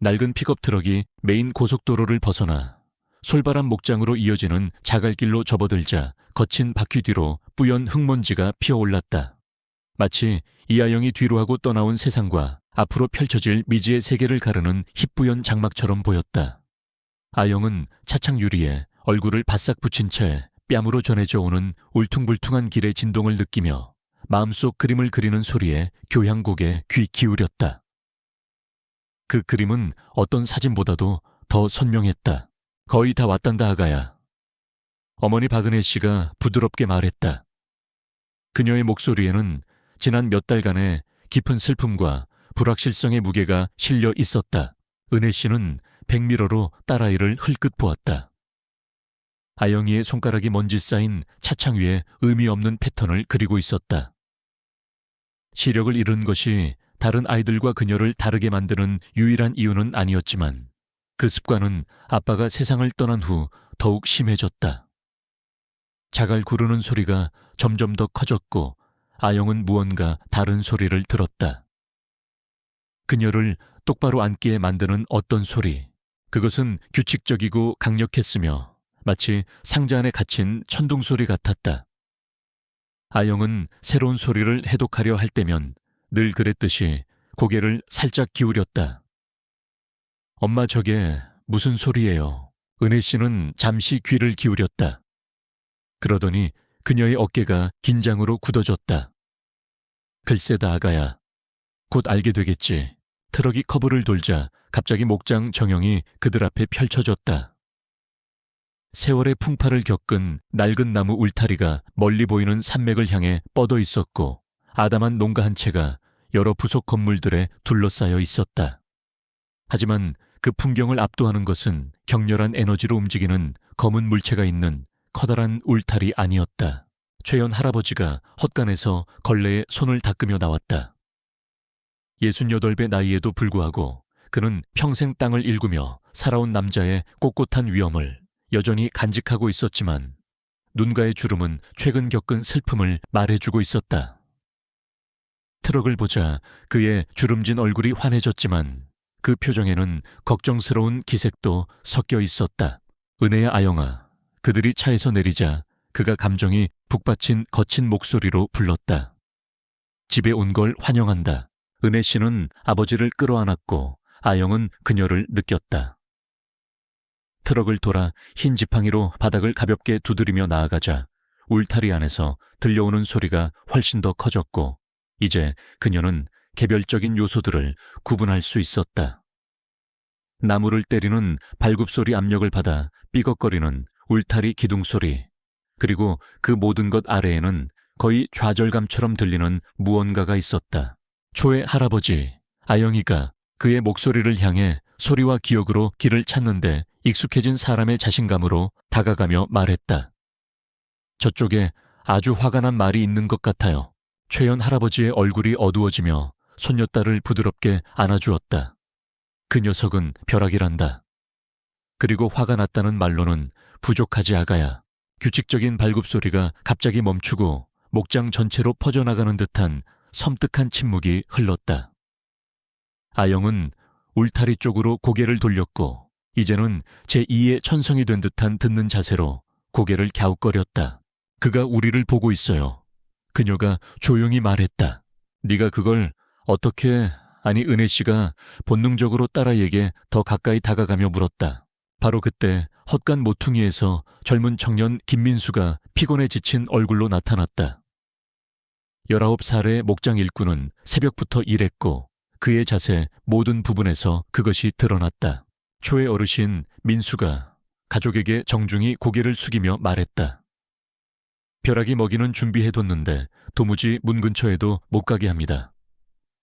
낡은 픽업 트럭이 메인 고속도로를 벗어나 솔바람 목장으로 이어지는 자갈길로 접어들자 거친 바퀴 뒤로 뿌연 흙먼지가 피어올랐다. 마치 이아영이 뒤로 하고 떠나온 세상과 앞으로 펼쳐질 미지의 세계를 가르는 희뿌연 장막처럼 보였다. 아영은 차창 유리에 얼굴을 바싹 붙인 채 뺨으로 전해져 오는 울퉁불퉁한 길의 진동을 느끼며 마음속 그림을 그리는 소리에 교향곡에 귀 기울였다. 그 그림은 어떤 사진보다도 더 선명했다. 거의 다 왔단다 아가야. 어머니 박은혜 씨가 부드럽게 말했다. 그녀의 목소리에는 지난 몇 달간의 깊은 슬픔과 불확실성의 무게가 실려 있었다. 은혜 씨는 백미러로 딸아이를 흘끗 보았다. 아영이의 손가락이 먼지 쌓인 차창 위에 의미 없는 패턴을 그리고 있었다. 시력을 잃은 것이 다른 아이들과 그녀를 다르게 만드는 유일한 이유는 아니었지만 그 습관은 아빠가 세상을 떠난 후 더욱 심해졌다. 자갈 구르는 소리가 점점 더 커졌고 아영은 무언가 다른 소리를 들었다. 그녀를 똑바로 앉게 만드는 어떤 소리. 그것은 규칙적이고 강력했으며 마치 상자 안에 갇힌 천둥 소리 같았다. 아영은 새로운 소리를 해독하려 할 때면 늘 그랬듯이 고개를 살짝 기울였다. 엄마 저게 무슨 소리예요? 은혜 씨는 잠시 귀를 기울였다. 그러더니 그녀의 어깨가 긴장으로 굳어졌다. 글쎄다 아가야. 곧 알게 되겠지. 트럭이 커브를 돌자 갑자기 목장 정형이 그들 앞에 펼쳐졌다. 세월의 풍파를 겪은 낡은 나무 울타리가 멀리 보이는 산맥을 향해 뻗어 있었고 아담한 농가 한 채가 여러 부속 건물들에 둘러싸여 있었다. 하지만 그 풍경을 압도하는 것은 격렬한 에너지로 움직이는 검은 물체가 있는 커다란 울타리 아니었다. 최연 할아버지가 헛간에서 걸레에 손을 닦으며 나왔다. 68배 나이에도 불구하고 그는 평생 땅을 일구며 살아온 남자의 꼿꼿한 위엄을 여전히 간직하고 있었지만 눈가의 주름은 최근 겪은 슬픔을 말해주고 있었다. 트럭을 보자 그의 주름진 얼굴이 환해졌지만 그 표정에는 걱정스러운 기색도 섞여 있었다. 은혜야 아영아. 그들이 차에서 내리자 그가 감정이 북받친 거친 목소리로 불렀다. 집에 온 걸 환영한다. 은혜 씨는 아버지를 끌어안았고 아영은 그녀를 느꼈다. 트럭을 돌아 흰 지팡이로 바닥을 가볍게 두드리며 나아가자 울타리 안에서 들려오는 소리가 훨씬 더 커졌고 이제 그녀는 개별적인 요소들을 구분할 수 있었다. 나무를 때리는 발굽소리 압력을 받아 삐걱거리는 울타리 기둥소리, 그리고 그 모든 것 아래에는 거의 좌절감처럼 들리는 무언가가 있었다. 초의 할아버지, 아영이가 그의 목소리를 향해 소리와 기억으로 길을 찾는데 익숙해진 사람의 자신감으로 다가가며 말했다. 저쪽에 아주 화가 난 말이 있는 것 같아요. 최연 할아버지의 얼굴이 어두워지며 손녀딸을 부드럽게 안아주었다. 그 녀석은 벼락이란다. 그리고 화가 났다는 말로는 부족하지 아가야. 규칙적인 발굽소리가 갑자기 멈추고 목장 전체로 퍼져나가는 듯한 섬뜩한 침묵이 흘렀다. 아영은 울타리 쪽으로 고개를 돌렸고 이제는 제2의 천성이 된 듯한 듣는 자세로 고개를 갸웃거렸다. 그가 우리를 보고 있어요. 그녀가 조용히 말했다. 네가 그걸 어떻게... 아니 은혜 씨가 본능적으로 딸아이에게 더 가까이 다가가며 물었다. 바로 그때 헛간 모퉁이에서 젊은 청년 김민수가 피곤에 지친 얼굴로 나타났다. 19살의 목장 일꾼은 새벽부터 일했고 그의 자세 모든 부분에서 그것이 드러났다. 초의 어르신 민수가 가족에게 정중히 고개를 숙이며 말했다. 벼락이 먹이는 준비해뒀는데 도무지 문 근처에도 못 가게 합니다.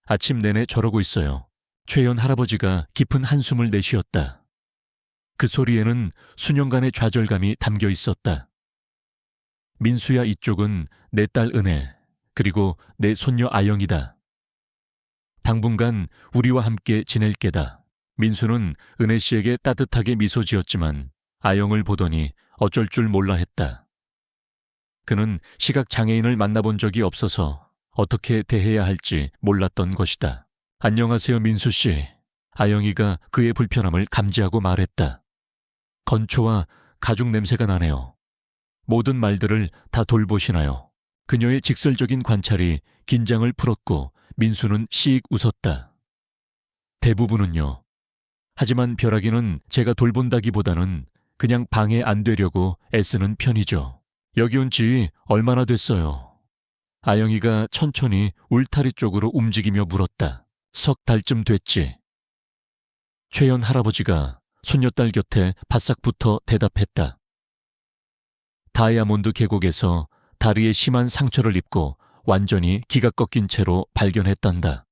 아침 내내 저러고 있어요. 최연 할아버지가 깊은 한숨을 내쉬었다. 그 소리에는 수년간의 좌절감이 담겨 있었다. 민수야 이쪽은 내 딸 은혜, 그리고 내 손녀 아영이다. 당분간 우리와 함께 지낼 게다. 민수는 은혜 씨에게 따뜻하게 미소 지었지만 아영을 보더니 어쩔 줄 몰라 했다. 그는 시각장애인을 만나본 적이 없어서 어떻게 대해야 할지 몰랐던 것이다. 안녕하세요 민수 씨. 아영이가 그의 불편함을 감지하고 말했다. 건초와 가죽 냄새가 나네요. 모든 말들을 다 돌보시나요? 그녀의 직설적인 관찰이 긴장을 풀었고 민수는 씩 웃었다. 대부분은요. 하지만 벼락이는 제가 돌본다기보다는 그냥 방해 안 되려고 애쓰는 편이죠. 여기 온 지 얼마나 됐어요? 아영이가 천천히 울타리 쪽으로 움직이며 물었다. 석 달쯤 됐지. 최연 할아버지가 손녀딸 곁에 바싹 붙어 대답했다. 다이아몬드 계곡에서 다리에 심한 상처를 입고 완전히 기가 꺾인 채로 발견했단다.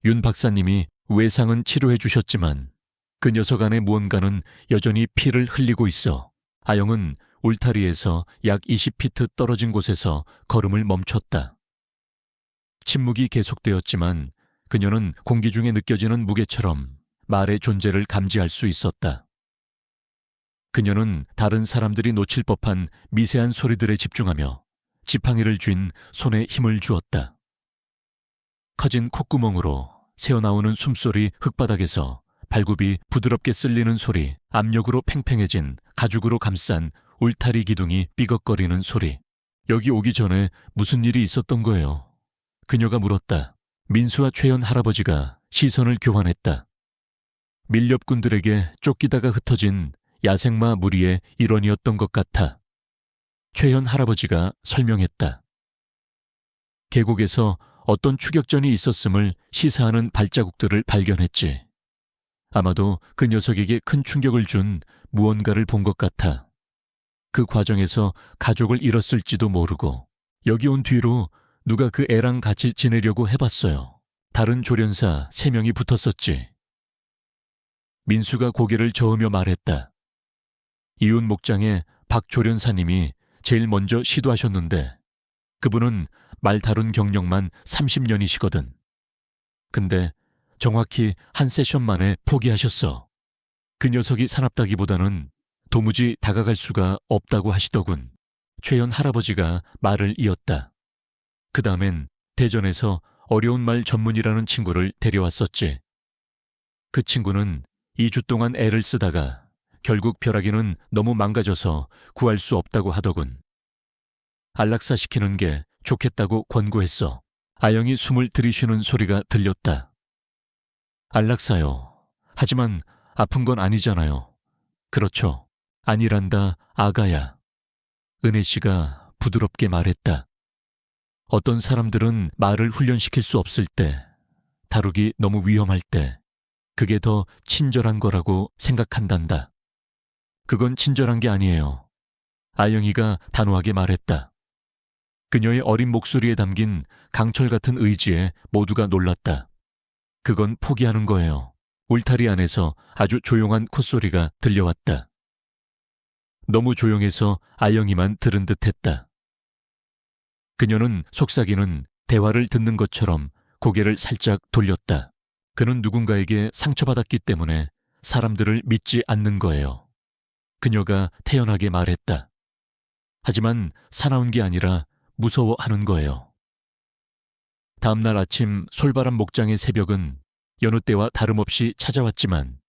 윤 박사님이 외상은 치료해 주셨지만 그 녀석 안에 무언가는 여전히 피를 흘리고 있어. 아영은 울타리에서 약 20피트 떨어진 곳에서 걸음을 멈췄다. 침묵이 계속되었지만 그녀는 공기 중에 느껴지는 무게처럼 말의 존재를 감지할 수 있었다. 그녀는 다른 사람들이 놓칠 법한 미세한 소리들에 집중하며 지팡이를 쥔 손에 힘을 주었다. 커진 콧구멍으로 새어나오는 숨소리, 흙바닥에서 발굽이 부드럽게 쓸리는 소리, 압력으로 팽팽해진 가죽으로 감싼 울타리 기둥이 삐걱거리는 소리. 여기 오기 전에 무슨 일이 있었던 거예요? 그녀가 물었다. 민수와 최연 할아버지가 시선을 교환했다. 밀렵꾼들에게 쫓기다가 흩어진 야생마 무리의 일원이었던 것 같아. 최연 할아버지가 설명했다. 계곡에서 어떤 추격전이 있었음을 시사하는 발자국들을 발견했지. 아마도 그 녀석에게 큰 충격을 준 무언가를 본 것 같아. 그 과정에서 가족을 잃었을지도 모르고 여기 온 뒤로 누가 그 애랑 같이 지내려고 해봤어요. 다른 조련사 3명이 붙었었지. 민수가 고개를 저으며 말했다. 이웃 목장의 박 조련사님이 제일 먼저 시도하셨는데 그분은 말 다룬 경력만 30년이시거든. 근데 정확히 한 세션 만에 포기하셨어. 그 녀석이 사납다기보다는 도무지 다가갈 수가 없다고 하시더군. 최연 할아버지가 말을 이었다. 그 다음엔 대전에서 어려운 말 전문이라는 친구를 데려왔었지. 그 친구는 2주 동안 애를 쓰다가 결국 벼락이는 너무 망가져서 구할 수 없다고 하더군. 안락사시키는 게 좋겠다고 권고했어. 아영이 숨을 들이쉬는 소리가 들렸다. 안락사요. 하지만 아픈 건 아니잖아요. 그렇죠. 아니란다, 아가야. 은혜 씨가 부드럽게 말했다. 어떤 사람들은 말을 훈련시킬 수 없을 때, 다루기 너무 위험할 때, 그게 더 친절한 거라고 생각한단다. 그건 친절한 게 아니에요. 아영이가 단호하게 말했다. 그녀의 어린 목소리에 담긴 강철 같은 의지에 모두가 놀랐다. 그건 포기하는 거예요. 울타리 안에서 아주 조용한 콧소리가 들려왔다. 너무 조용해서 아영이만 들은 듯했다. 그녀는 속삭이는 대화를 듣는 것처럼 고개를 살짝 돌렸다. 그는 누군가에게 상처받았기 때문에 사람들을 믿지 않는 거예요. 그녀가 태연하게 말했다. 하지만 사나운 게 아니라 무서워하는 거예요. 다음 날 아침 솔바람 목장의 새벽은 여느 때와 다름없이 찾아왔지만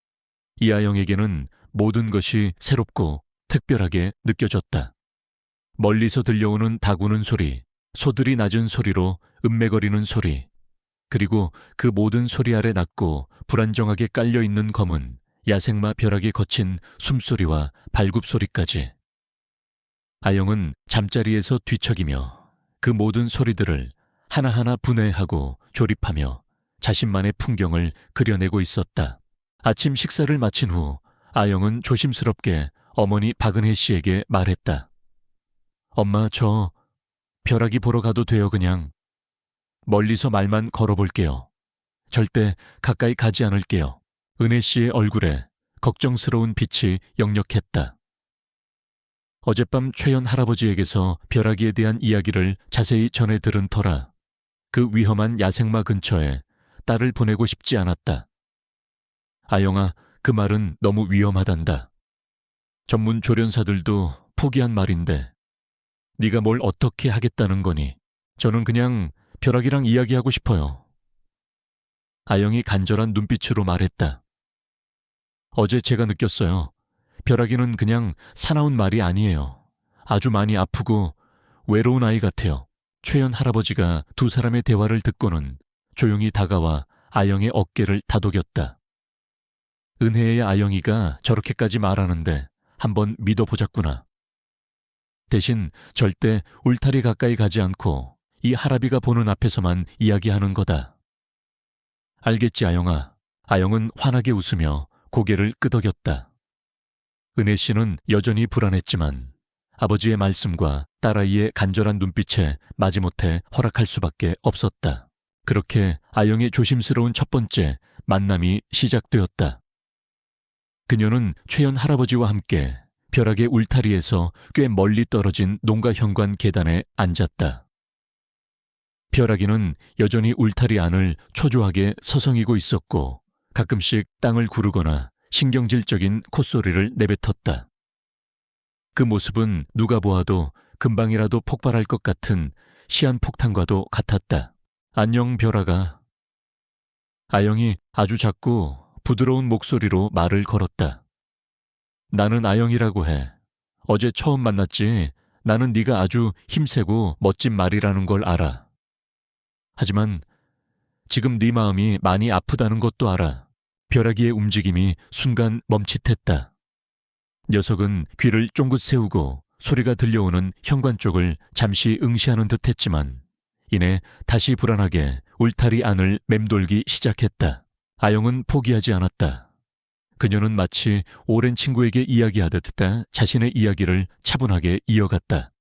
이아영에게는 모든 것이 새롭고 특별하게 느껴졌다. 멀리서 들려오는 닭 우는 소리, 소들이 낮은 소리로 음매거리는 소리, 그리고 그 모든 소리 아래 낮고 불안정하게 깔려있는 검은 야생마 벼락이 거친 숨소리와 발굽소리까지. 아영은 잠자리에서 뒤척이며 그 모든 소리들을 하나하나 분해하고 조립하며 자신만의 풍경을 그려내고 있었다. 아침 식사를 마친 후 아영은 조심스럽게 어머니 박은혜 씨에게 말했다. 엄마, 저 벼락이 보러 가도 돼요, 그냥. 멀리서 말만 걸어볼게요. 절대 가까이 가지 않을게요. 은혜 씨의 얼굴에 걱정스러운 빛이 역력했다. 어젯밤 최연 할아버지에게서 벼락이에 대한 이야기를 자세히 전해 들은 터라 그 위험한 야생마 근처에 딸을 보내고 싶지 않았다. 아영아, 그 말은 너무 위험하단다. 전문 조련사들도 포기한 말인데 네가 뭘 어떻게 하겠다는 거니? 저는 그냥 벼락이랑 이야기하고 싶어요. 아영이 간절한 눈빛으로 말했다. 어제 제가 느꼈어요. 벼락이는 그냥 사나운 말이 아니에요. 아주 많이 아프고 외로운 아이 같아요. 최연 할아버지가 두 사람의 대화를 듣고는 조용히 다가와 아영의 어깨를 다독였다. 은혜의 아영이가 저렇게까지 말하는데 한번 믿어보자꾸나. 대신 절대 울타리 가까이 가지 않고 이 할아비가 보는 앞에서만 이야기하는 거다. 알겠지, 아영아. 아영은 환하게 웃으며 고개를 끄덕였다. 은혜 씨는 여전히 불안했지만 아버지의 말씀과 딸아이의 간절한 눈빛에 마지못해 허락할 수밖에 없었다. 그렇게 아영의 조심스러운 첫 번째 만남이 시작되었다. 그녀는 최연 할아버지와 함께 벼락의 울타리에서 꽤 멀리 떨어진 농가 현관 계단에 앉았다. 벼락이는 여전히 울타리 안을 초조하게 서성이고 있었고 가끔씩 땅을 구르거나 신경질적인 콧소리를 내뱉었다. 그 모습은 누가 보아도 금방이라도 폭발할 것 같은 시한폭탄과도 같았다. 안녕, 벼락아. 아영이 아주 작고 부드러운 목소리로 말을 걸었다. 나는 아영이라고 해. 어제 처음 만났지. 나는 네가 아주 힘세고 멋진 말이라는 걸 알아. 하지만 지금 네 마음이 많이 아프다는 것도 알아. 벼락이의 움직임이 순간 멈칫했다. 녀석은 귀를 쫑긋 세우고 소리가 들려오는 현관 쪽을 잠시 응시하는 듯 했지만 이내 다시 불안하게 울타리 안을 맴돌기 시작했다. 아영은 포기하지 않았다. 그녀는 마치 오랜 친구에게 이야기하듯 자신의 이야기를 차분하게 이어갔다.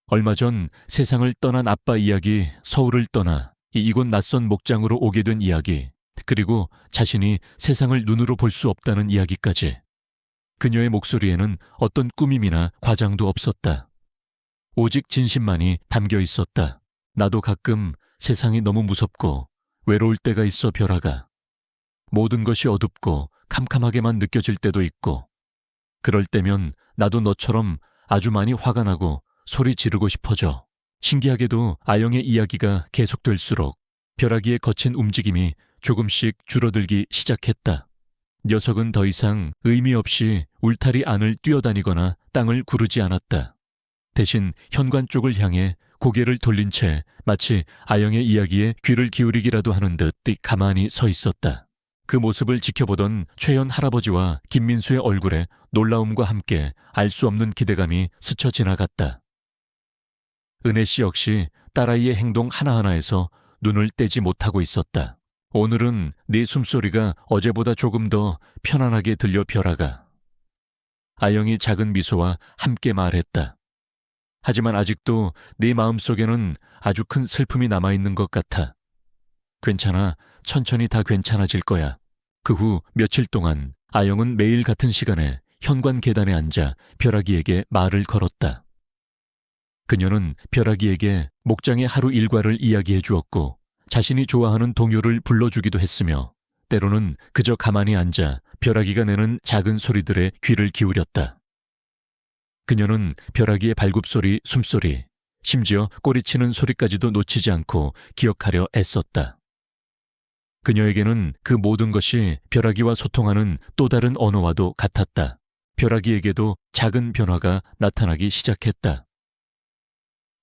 얼마 전 세상을 떠난 아빠 이야기, 서울을 떠나 이곳 낯선 목장으로 오게 된 이야기, 그리고 자신이 세상을 눈으로 볼 수 없다는 이야기까지. 그녀의 목소리에는 어떤 꾸밈이나 과장도 없었다. 오직 진심만이 담겨 있었다. 나도 가끔 세상이 너무 무섭고 외로울 때가 있어, 벼락아. 모든 것이 어둡고 캄캄하게만 느껴질 때도 있고 그럴 때면 나도 너처럼 아주 많이 화가 나고 소리 지르고 싶어져. 신기하게도 아영의 이야기가 계속될수록 벼락이의 거친 움직임이 조금씩 줄어들기 시작했다. 녀석은 더 이상 의미 없이 울타리 안을 뛰어다니거나 땅을 구르지 않았다. 대신 현관 쪽을 향해 고개를 돌린 채 마치 아영의 이야기에 귀를 기울이기라도 하는 듯 가만히 서 있었다. 그 모습을 지켜보던 최연 할아버지와 김민수의 얼굴에 놀라움과 함께 알 수 없는 기대감이 스쳐 지나갔다. 은혜 씨 역시 딸아이의 행동 하나하나에서 눈을 떼지 못하고 있었다. 오늘은 네 숨소리가 어제보다 조금 더 편안하게 들려, 벼락아. 아영이 작은 미소와 함께 말했다. 하지만 아직도 네 마음속에는 아주 큰 슬픔이 남아있는 것 같아. 괜찮아. 천천히 다 괜찮아질 거야. 그 후 며칠 동안 아영은 매일 같은 시간에 현관 계단에 앉아 벼락이에게 말을 걸었다. 그녀는 벼락이에게 목장의 하루 일과를 이야기해 주었고 자신이 좋아하는 동요를 불러주기도 했으며 때로는 그저 가만히 앉아 벼락이가 내는 작은 소리들에 귀를 기울였다. 그녀는 벼락이의 발굽소리, 숨소리, 심지어 꼬리치는 소리까지도 놓치지 않고 기억하려 애썼다. 그녀에게는 그 모든 것이 벼락이와 소통하는 또 다른 언어와도 같았다. 벼락이에게도 작은 변화가 나타나기 시작했다.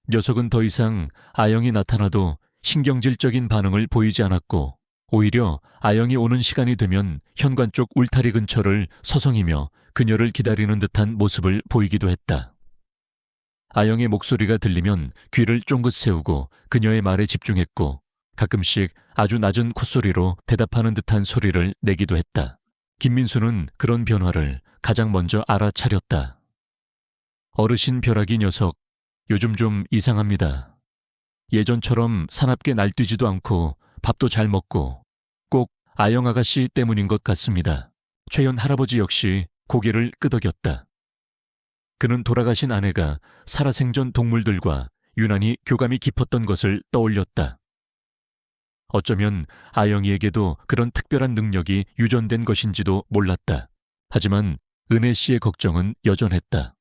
녀석은 더 이상 아영이 나타나도 신경질적인 반응을 보이지 않았고 오히려 아영이 오는 시간이 되면 현관 쪽 울타리 근처를 서성이며 그녀를 기다리는 듯한 모습을 보이기도 했다. 아영의 목소리가 들리면 귀를 쫑긋 세우고 그녀의 말에 집중했고 가끔씩 아주 낮은 콧소리로 대답하는 듯한 소리를 내기도 했다. 김민수는 그런 변화를 가장 먼저 알아차렸다. 어르신 벼락이 녀석, 요즘 좀 이상합니다. 예전처럼 사납게 날뛰지도 않고 밥도 잘 먹고 꼭 아영 아가씨 때문인 것 같습니다. 최연 할아버지 역시 고개를 끄덕였다. 그는 돌아가신 아내가 살아생전 동물들과 유난히 교감이 깊었던 것을 떠올렸다. 어쩌면 아영이에게도 그런 특별한 능력이 유전된 것인지도 몰랐다. 하지만 은혜 씨의 걱정은 여전했다.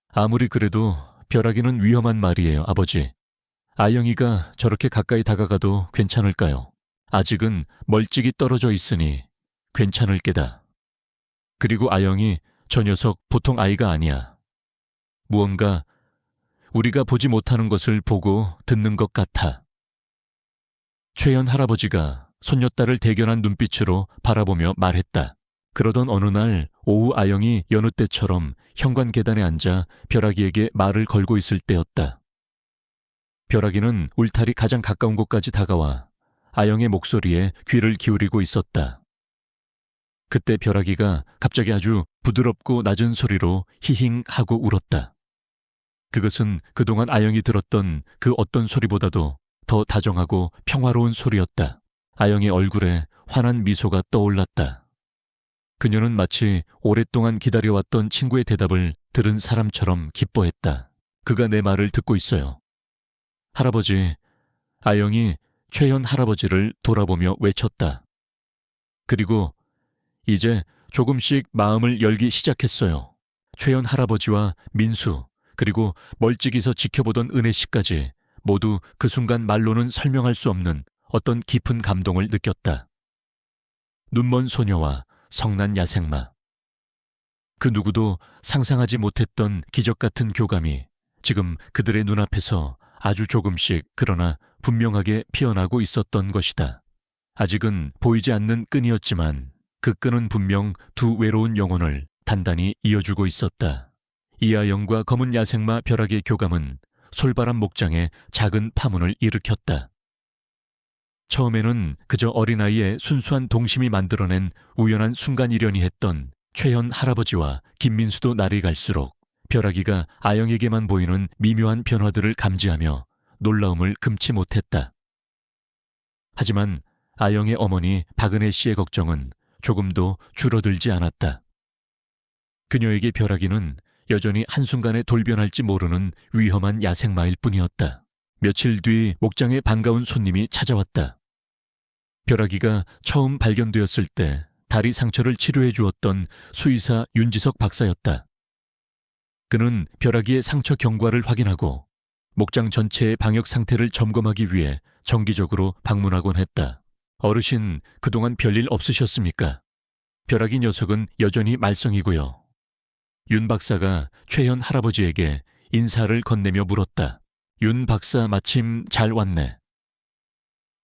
아무리 그래도 벼락이는 위험한 말이에요, 아버지. 아영이가 저렇게 가까이 다가가도 괜찮을까요? 아직은 멀찍이 떨어져 있으니 괜찮을 게다. 그리고 아영이 저 녀석 보통 아이가 아니야. 무언가 우리가 보지 못하는 것을 보고 듣는 것 같아. 최현 할아버지가 손녀딸을 대견한 눈빛으로 바라보며 말했다. 그러던 어느 날 오후 아영이 여느 때처럼 현관 계단에 앉아 벼락이에게 말을 걸고 있을 때였다. 벼락이는 울타리 가장 가까운 곳까지 다가와 아영의 목소리에 귀를 기울이고 있었다. 그때 벼락이가 갑자기 아주 부드럽고 낮은 소리로 히힝 하고 울었다. 그것은 그동안 아영이 들었던 그 어떤 소리보다도 더 다정하고 평화로운 소리였다. 아영의 얼굴에 환한 미소가 떠올랐다. 그녀는 마치 오랫동안 기다려왔던 친구의 대답을 들은 사람처럼 기뻐했다. 그가 내 말을 듣고 있어요. 할아버지, 아영이 최현 할아버지를 돌아보며 외쳤다. 그리고 이제 조금씩 마음을 열기 시작했어요. 최현 할아버지와 민수, 그리고 멀찍이서 지켜보던 은혜 씨까지 모두 그 순간 말로는 설명할 수 없는 어떤 깊은 감동을 느꼈다. 눈먼 소녀와 성난 야생마. 그 누구도 상상하지 못했던 기적 같은 교감이 지금 그들의 눈앞에서 아주 조금씩 그러나 분명하게 피어나고 있었던 것이다. 아직은 보이지 않는 끈이었지만 그 끈은 분명 두 외로운 영혼을 단단히 이어주고 있었다. 이하영과 검은 야생마 벼락의 교감은 솔바람 목장에 작은 파문을 일으켰다. 처음에는 그저 어린아이의 순수한 동심이 만들어낸 우연한 순간이려니 했던 최현 할아버지와 김민수도 날이 갈수록 벼락이가 아영에게만 보이는 미묘한 변화들을 감지하며 놀라움을 금치 못했다. 하지만 아영의 어머니 박은혜 씨의 걱정은 조금도 줄어들지 않았다. 그녀에게 벼락이는 여전히 한순간에 돌변할지 모르는 위험한 야생마일 뿐이었다. 며칠 뒤 목장에 반가운 손님이 찾아왔다. 벼락이가 처음 발견되었을 때 다리 상처를 치료해 주었던 수의사 윤지석 박사였다. 그는 벼락이의 상처 경과를 확인하고 목장 전체의 방역 상태를 점검하기 위해 정기적으로 방문하곤 했다. 어르신, 그동안 별일 없으셨습니까? 벼락이 녀석은 여전히 말썽이고요. 윤 박사가 최현 할아버지에게 인사를 건네며 물었다. 윤 박사 마침 잘 왔네.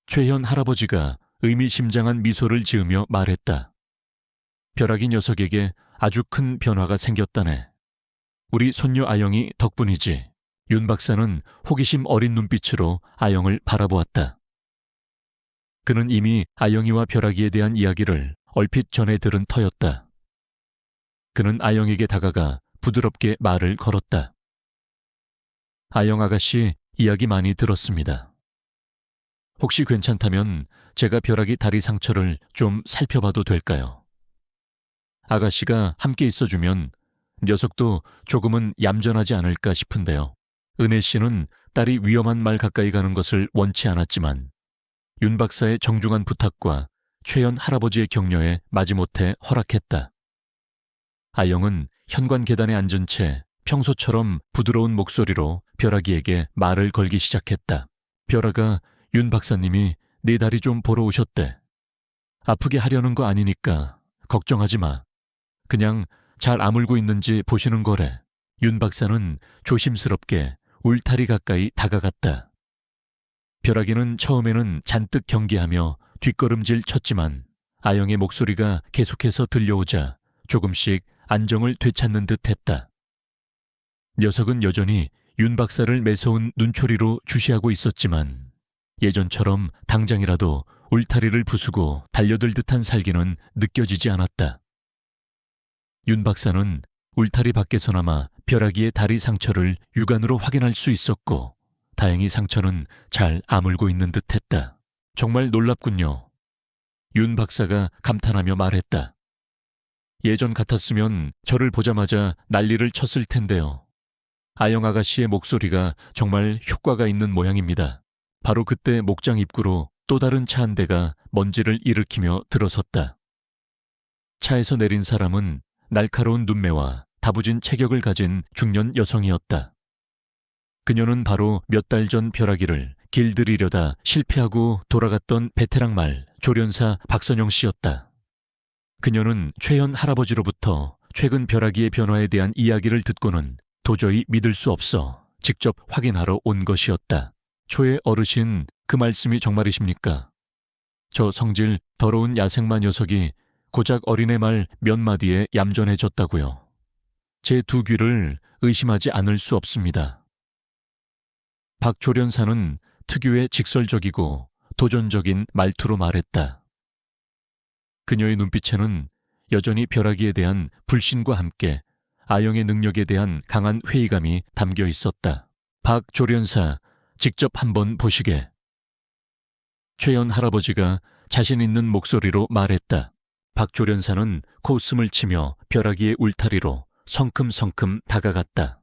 최현 할아버지가 의미심장한 미소를 지으며 말했다. 벼락이 녀석에게 아주 큰 변화가 생겼다네. 우리 손녀 아영이 덕분이지. 윤 박사는 호기심 어린 눈빛으로 아영을 바라보았다. 그는 이미 아영이와 벼락이에 대한 이야기를 얼핏 전해 들은 터였다. 그는 아영에게 다가가 부드럽게 말을 걸었다. 아영 아가씨, 이야기 많이 들었습니다. 혹시 괜찮다면 제가 벼락이 다리 상처를 좀 살펴봐도 될까요? 아가씨가 함께 있어주면 녀석도 조금은 얌전하지 않을까 싶은데요. 은혜 씨는 딸이 위험한 말 가까이 가는 것을 원치 않았지만 윤 박사의 정중한 부탁과 최현 할아버지의 격려에 마지못해 허락했다. 아영은 현관 계단에 앉은 채 평소처럼 부드러운 목소리로 벼락이에게 말을 걸기 시작했다. 벼락아, 윤 박사님이 네 다리 좀 보러 오셨대. 아프게 하려는 거 아니니까 걱정하지 마. 그냥 잘 아물고 있는지 보시는 거래. 윤 박사는 조심스럽게 울타리 가까이 다가갔다. 벼락이는 처음에는 잔뜩 경계하며 뒷걸음질 쳤지만 아영의 목소리가 계속해서 들려오자 조금씩 안정을 되찾는 듯 했다. 녀석은 여전히 윤 박사를 매서운 눈초리로 주시하고 있었지만 예전처럼 당장이라도 울타리를 부수고 달려들 듯한 살기는 느껴지지 않았다. 윤 박사는 울타리 밖에서나마 벼락이의 다리 상처를 육안으로 확인할 수 있었고 다행히 상처는 잘 아물고 있는 듯 했다. 정말 놀랍군요. 윤 박사가 감탄하며 말했다. 예전 같았으면 저를 보자마자 난리를 쳤을 텐데요. 아영 아가씨의 목소리가 정말 효과가 있는 모양입니다. 바로 그때 목장 입구로 또 다른 차 한 대가 먼지를 일으키며 들어섰다. 차에서 내린 사람은 날카로운 눈매와 다부진 체격을 가진 중년 여성이었다. 그녀는 바로 몇 달 전 벼락이를 길들이려다 실패하고 돌아갔던 베테랑 말 조련사 박선영 씨였다. 그녀는 최현 할아버지로부터 최근 벼락이의 변화에 대한 이야기를 듣고는 도저히 믿을 수 없어 직접 확인하러 온 것이었다. 초의 어르신, 그 말씀이 정말이십니까? 저 성질 더러운 야생마 녀석이 고작 어린애 말 몇 마디에 얌전해졌다고요. 제 두 귀를 의심하지 않을 수 없습니다. 박 조련사는 특유의 직설적이고 도전적인 말투로 말했다. 그녀의 눈빛에는 여전히 벼락이에 대한 불신과 함께 아영의 능력에 대한 강한 회의감이 담겨 있었다. 박 조련사, 직접 한번 보시게. 최연 할아버지가 자신 있는 목소리로 말했다. 박 조련사는 코웃음을 치며 벼락이의 울타리로 성큼성큼 다가갔다.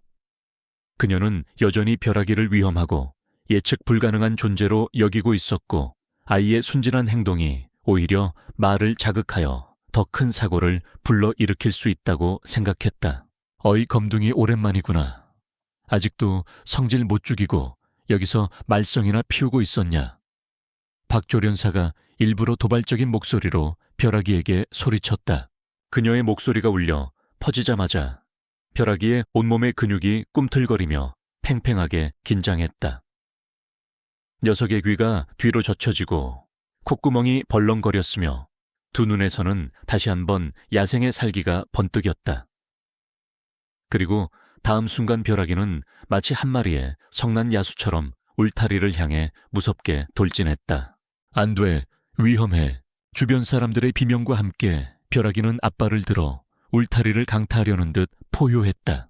그녀는 여전히 벼락이를 위험하고 예측 불가능한 존재로 여기고 있었고, 아이의 순진한 행동이 오히려 말을 자극하여 더 큰 사고를 불러일으킬 수 있다고 생각했다. 어이 검둥이 오랜만이구나. 아직도 성질 못 죽이고 여기서 말썽이나 피우고 있었냐. 박 조련사가 일부러 도발적인 목소리로 벼락이에게 소리쳤다. 그녀의 목소리가 울려 퍼지자마자 벼락이의 온몸의 근육이 꿈틀거리며 팽팽하게 긴장했다. 녀석의 귀가 뒤로 젖혀지고 콧구멍이 벌렁거렸으며 두 눈에서는 다시 한번 야생의 살기가 번뜩였다. 그리고 다음 순간 벼락이는 마치 한 마리의 성난 야수처럼 울타리를 향해 무섭게 돌진했다. 안 돼, 위험해. 주변 사람들의 비명과 함께 벼락이는 앞발을 들어 울타리를 강타하려는 듯 포효했다.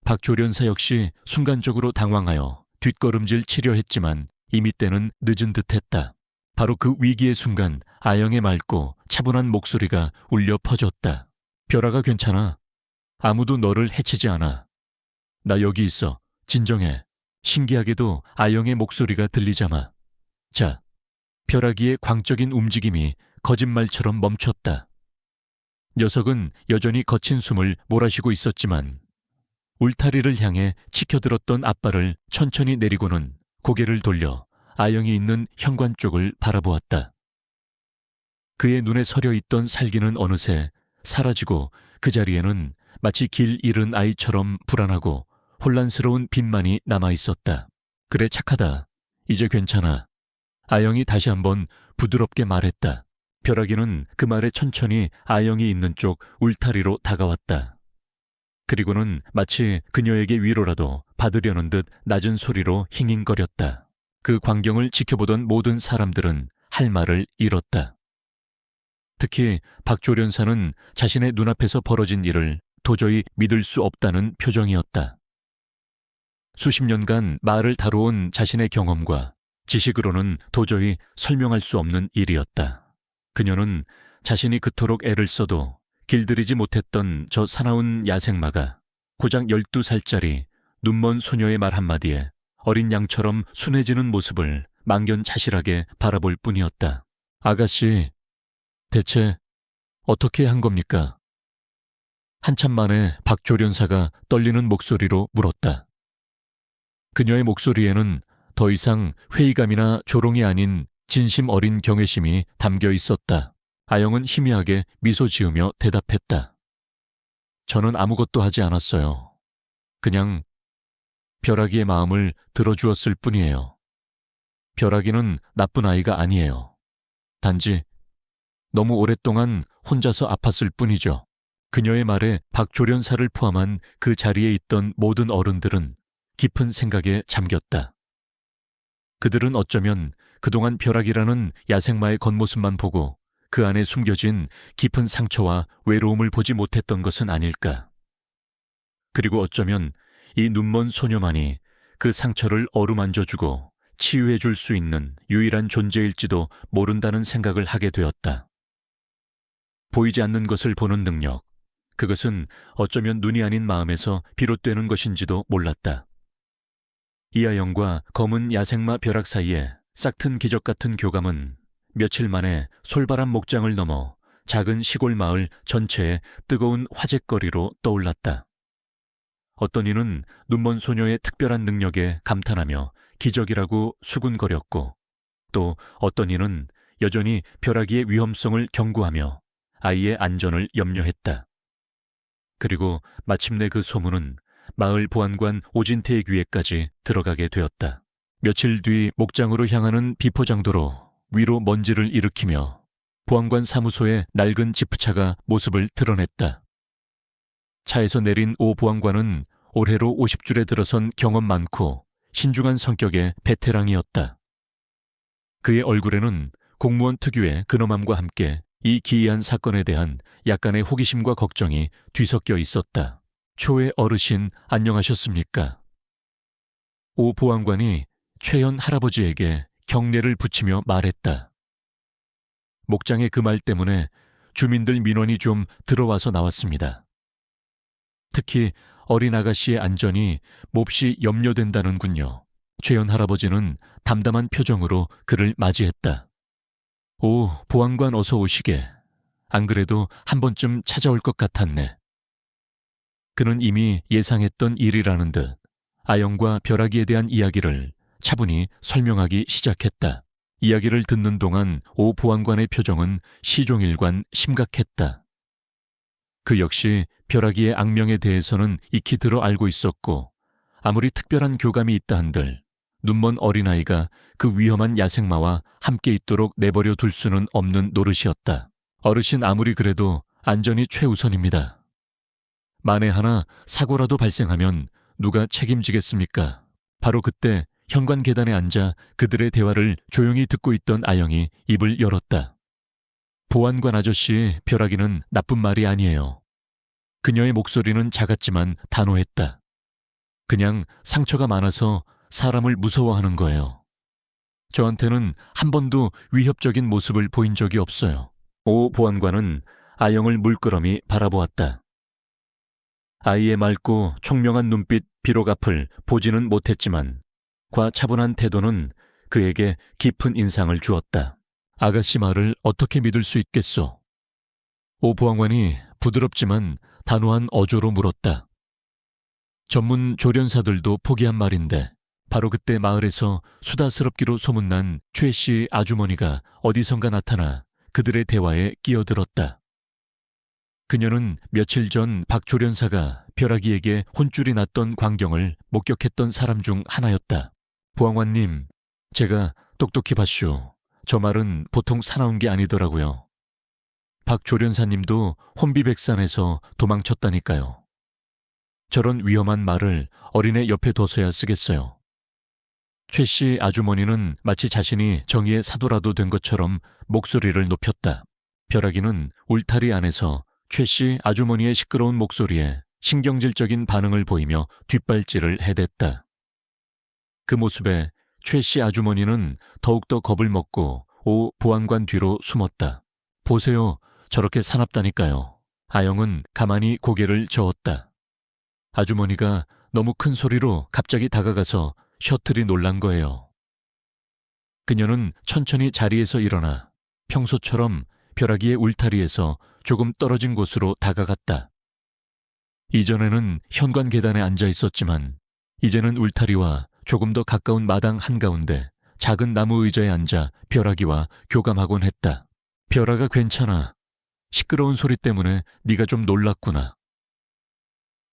박 조련사 역시 순간적으로 당황하여 뒷걸음질 치려 했지만 이미 때는 늦은 듯했다. 바로 그 위기의 순간 아영의 맑고 차분한 목소리가 울려 퍼졌다. 벼락아, 괜찮아. 아무도 너를 해치지 않아. 나 여기 있어. 진정해. 신기하게도 아영의 목소리가 들리자마. 자, 벼락이의 광적인 움직임이 거짓말처럼 멈췄다. 녀석은 여전히 거친 숨을 몰아쉬고 있었지만 울타리를 향해 치켜들었던 앞발을 천천히 내리고는 고개를 돌려 아영이 있는 현관 쪽을 바라보았다. 그의 눈에 서려 있던 살기는 어느새 사라지고 그 자리에는 마치 길 잃은 아이처럼 불안하고 혼란스러운 빛만이 남아있었다. 그래, 착하다. 이제 괜찮아. 아영이 다시 한번 부드럽게 말했다. 벼락이는 그 말에 천천히 아영이 있는 쪽 울타리로 다가왔다. 그리고는 마치 그녀에게 위로라도 받으려는 듯 낮은 소리로 힝힝거렸다. 그 광경을 지켜보던 모든 사람들은 할 말을 잃었다. 특히 박 조련사는 자신의 눈앞에서 벌어진 일을 도저히 믿을 수 없다는 표정이었다. 수십 년간 말을 다루어온 자신의 경험과 지식으로는 도저히 설명할 수 없는 일이었다. 그녀는 자신이 그토록 애를 써도 길들이지 못했던 저 사나운 야생마가 고작 12살짜리 눈먼 소녀의 말 한마디에 어린 양처럼 순해지는 모습을 망견자실하게 바라볼 뿐이었다. 아가씨, 대체 어떻게 한 겁니까? 한참 만에 박 조련사가 떨리는 목소리로 물었다. 그녀의 목소리에는 더 이상 회의감이나 조롱이 아닌 진심 어린 경외심이 담겨 있었다. 아영은 희미하게 미소 지으며 대답했다. 저는 아무것도 하지 않았어요. 그냥 벼락이의 마음을 들어주었을 뿐이에요. 벼락이는 나쁜 아이가 아니에요. 단지 너무 오랫동안 혼자서 아팠을 뿐이죠. 그녀의 말에 박 조련사를 포함한 그 자리에 있던 모든 어른들은 깊은 생각에 잠겼다. 그들은 어쩌면 그동안 벼락이라는 야생마의 겉모습만 보고 그 안에 숨겨진 깊은 상처와 외로움을 보지 못했던 것은 아닐까. 그리고 어쩌면 이 눈먼 소녀만이 그 상처를 어루만져주고 치유해줄 수 있는 유일한 존재일지도 모른다는 생각을 하게 되었다. 보이지 않는 것을 보는 능력, 그것은 어쩌면 눈이 아닌 마음에서 비롯되는 것인지도 몰랐다. 이하영과 검은 야생마 벼락 사이에 싹튼 기적 같은 교감은 며칠 만에 솔바람 목장을 넘어 작은 시골 마을 전체에 뜨거운 화제거리로 떠올랐다. 어떤 이는 눈먼 소녀의 특별한 능력에 감탄하며 기적이라고 수군거렸고, 또 어떤 이는 여전히 벼락이의 위험성을 경고하며 아이의 안전을 염려했다. 그리고 마침내 그 소문은 마을 보안관 오진태의 귀에까지 들어가게 되었다. 며칠 뒤 목장으로 향하는 비포장도로 위로 먼지를 일으키며 보안관 사무소의 낡은 지프차가 모습을 드러냈다. 차에서 내린 오 보안관은 올해로 50줄에 들어선 경험 많고 신중한 성격의 베테랑이었다. 그의 얼굴에는 공무원 특유의 근엄함과 함께 이 기이한 사건에 대한 약간의 호기심과 걱정이 뒤섞여 있었다. 초의 어르신 안녕하셨습니까? 오 보안관이 최현 할아버지에게 경례를 붙이며 말했다. 목장의 그 말 때문에 주민들 민원이 좀 들어와서 나왔습니다. 특히 어린 아가씨의 안전이 몹시 염려된다는군요. 최현 할아버지는 담담한 표정으로 그를 맞이했다. 오, 보안관 어서 오시게. 안 그래도 한 번쯤 찾아올 것 같았네. 그는 이미 예상했던 일이라는 듯 아영과 벼락이에 대한 이야기를 차분히 설명하기 시작했다. 이야기를 듣는 동안 오 보안관의 표정은 시종일관 심각했다. 그 역시 벼락이의 악명에 대해서는 익히 들어 알고 있었고 아무리 특별한 교감이 있다 한들 눈먼 어린아이가 그 위험한 야생마와 함께 있도록 내버려 둘 수는 없는 노릇이었다. 어르신 아무리 그래도 안전이 최우선입니다. 만에 하나 사고라도 발생하면 누가 책임지겠습니까? 바로 그때 현관 계단에 앉아 그들의 대화를 조용히 듣고 있던 아영이 입을 열었다. 보안관 아저씨, 벼락이는 나쁜 말이 아니에요. 그녀의 목소리는 작았지만 단호했다. 그냥 상처가 많아서 사람을 무서워하는 거예요. 저한테는 한 번도 위협적인 모습을 보인 적이 없어요. 오 보안관은 아영을 물끄러미 바라보았다. 아이의 맑고 총명한 눈빛 비록 앞을 보지는 못했지만 과차분한 태도는 그에게 깊은 인상을 주었다. 아가씨 말을 어떻게 믿을 수 있겠소? 오 보안관이 부드럽지만 단호한 어조로 물었다. 전문 조련사들도 포기한 말인데 바로 그때 마을에서 수다스럽기로 소문난 최 씨 아주머니가 어디선가 나타나 그들의 대화에 끼어들었다. 그녀는 며칠 전 박 조련사가 벼락이에게 혼쭐이 났던 광경을 목격했던 사람 중 하나였다. 보안관님, 제가 똑똑히 봤슈. 저 말은 보통 사나운 게 아니더라고요. 박 조련사님도 혼비백산에서 도망쳤다니까요. 저런 위험한 말을 어린애 옆에 둬서야 쓰겠어요. 최 씨 아주머니는 마치 자신이 정의의 사도라도 된 것처럼 목소리를 높였다. 벼락이는 울타리 안에서 최 씨 아주머니의 시끄러운 목소리에 신경질적인 반응을 보이며 뒷발질을 해댔다. 그 모습에 최 씨 아주머니는 더욱더 겁을 먹고 오 보안관 뒤로 숨었다. 보세요, 저렇게 사납다니까요. 아영은 가만히 고개를 저었다. 아주머니가 너무 큰 소리로 갑자기 다가가서 셔틀이 놀란 거예요. 그녀는 천천히 자리에서 일어나 평소처럼 벼락이의 울타리에서 조금 떨어진 곳으로 다가갔다. 이전에는 현관 계단에 앉아 있었지만 이제는 울타리와 조금 더 가까운 마당 한가운데 작은 나무 의자에 앉아 벼락이와 교감하곤 했다. 벼락아 괜찮아. 시끄러운 소리 때문에 네가 좀 놀랐구나.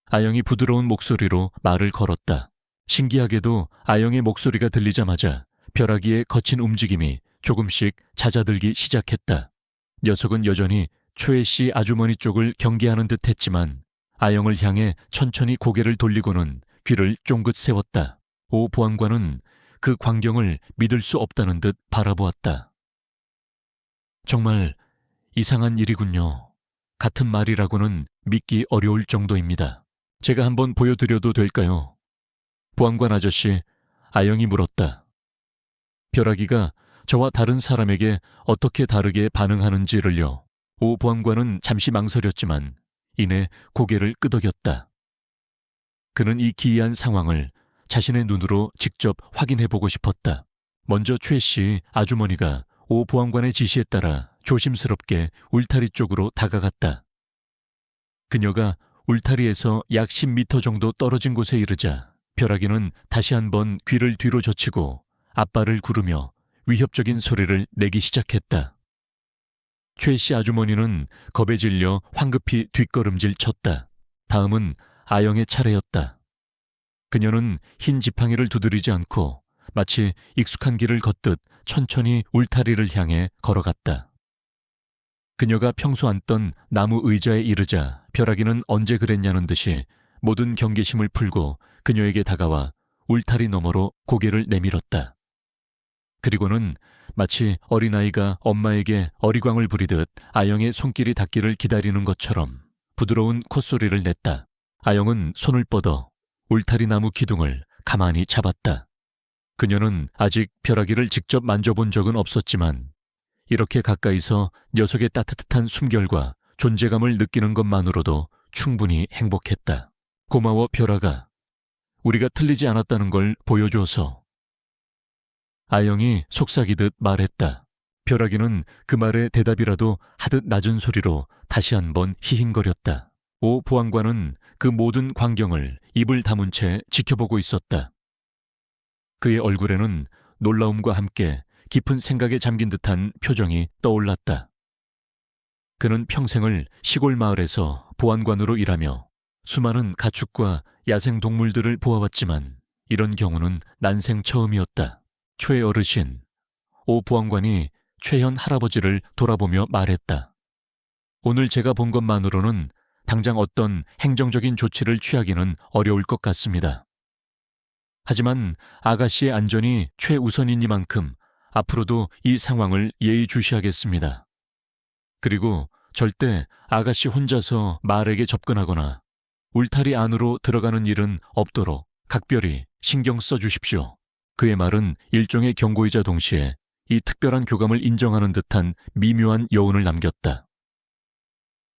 아영이 부드러운 목소리로 말을 걸었다. 신기하게도 아영의 목소리가 들리자마자 벼락이의 거친 움직임이 조금씩 잦아들기 시작했다. 녀석은 여전히 최 씨 아주머니 쪽을 경계하는 듯 했지만 아영을 향해 천천히 고개를 돌리고는 귀를 쫑긋 세웠다. 오 보안관은 그 광경을 믿을 수 없다는 듯 바라보았다. 정말 이상한 일이군요. 같은 말이라고는 믿기 어려울 정도입니다. 제가 한번 보여드려도 될까요? 보안관 아저씨, 아영이 물었다. 벼락이가 저와 다른 사람에게 어떻게 다르게 반응하는지를요. 오 보안관은 잠시 망설였지만 이내 고개를 끄덕였다. 그는 이 기이한 상황을 자신의 눈으로 직접 확인해보고 싶었다. 먼저 최 씨 아주머니가 오 보안관의 지시에 따라 조심스럽게 울타리 쪽으로 다가갔다. 그녀가 울타리에서 약 10m 정도 떨어진 곳에 이르자 벼락이는 다시 한번 귀를 뒤로 젖히고 앞발을 구르며 위협적인 소리를 내기 시작했다. 최 씨 아주머니는 겁에 질려 황급히 뒷걸음질 쳤다. 다음은 아영의 차례였다. 그녀는 흰 지팡이를 두드리지 않고 마치 익숙한 길을 걷듯 천천히 울타리를 향해 걸어갔다. 그녀가 평소 앉던 나무 의자에 이르자 벼락이는 언제 그랬냐는 듯이 모든 경계심을 풀고 그녀에게 다가와 울타리 너머로 고개를 내밀었다. 그리고는 마치 어린아이가 엄마에게 어리광을 부리듯 아영의 손길이 닿기를 기다리는 것처럼 부드러운 콧소리를 냈다. 아영은 손을 뻗어 울타리 나무 기둥을 가만히 잡았다. 그녀는 아직 벼락이를 직접 만져본 적은 없었지만 이렇게 가까이서 녀석의 따뜻한 숨결과 존재감을 느끼는 것만으로도 충분히 행복했다. 고마워 벼락아. 우리가 틀리지 않았다는 걸 보여줘서. 아영이 속삭이듯 말했다. 벼락이는 그 말에 대답이라도 하듯 낮은 소리로 다시 한번 히힝거렸다. 오 보안관은 그 모든 광경을 입을 다문 채 지켜보고 있었다. 그의 얼굴에는 놀라움과 함께 깊은 생각에 잠긴 듯한 표정이 떠올랐다. 그는 평생을 시골 마을에서 보안관으로 일하며 수많은 가축과 야생 동물들을 보아왔지만 이런 경우는 난생 처음이었다. 최 어르신, 오 보안관이 최현 할아버지를 돌아보며 말했다. 오늘 제가 본 것만으로는 당장 어떤 행정적인 조치를 취하기는 어려울 것 같습니다. 하지만 아가씨의 안전이 최우선이니만큼 앞으로도 이 상황을 예의주시하겠습니다. 그리고 절대 아가씨 혼자서 말에게 접근하거나 울타리 안으로 들어가는 일은 없도록 각별히 신경 써주십시오. 그의 말은 일종의 경고이자 동시에 이 특별한 교감을 인정하는 듯한 미묘한 여운을 남겼다.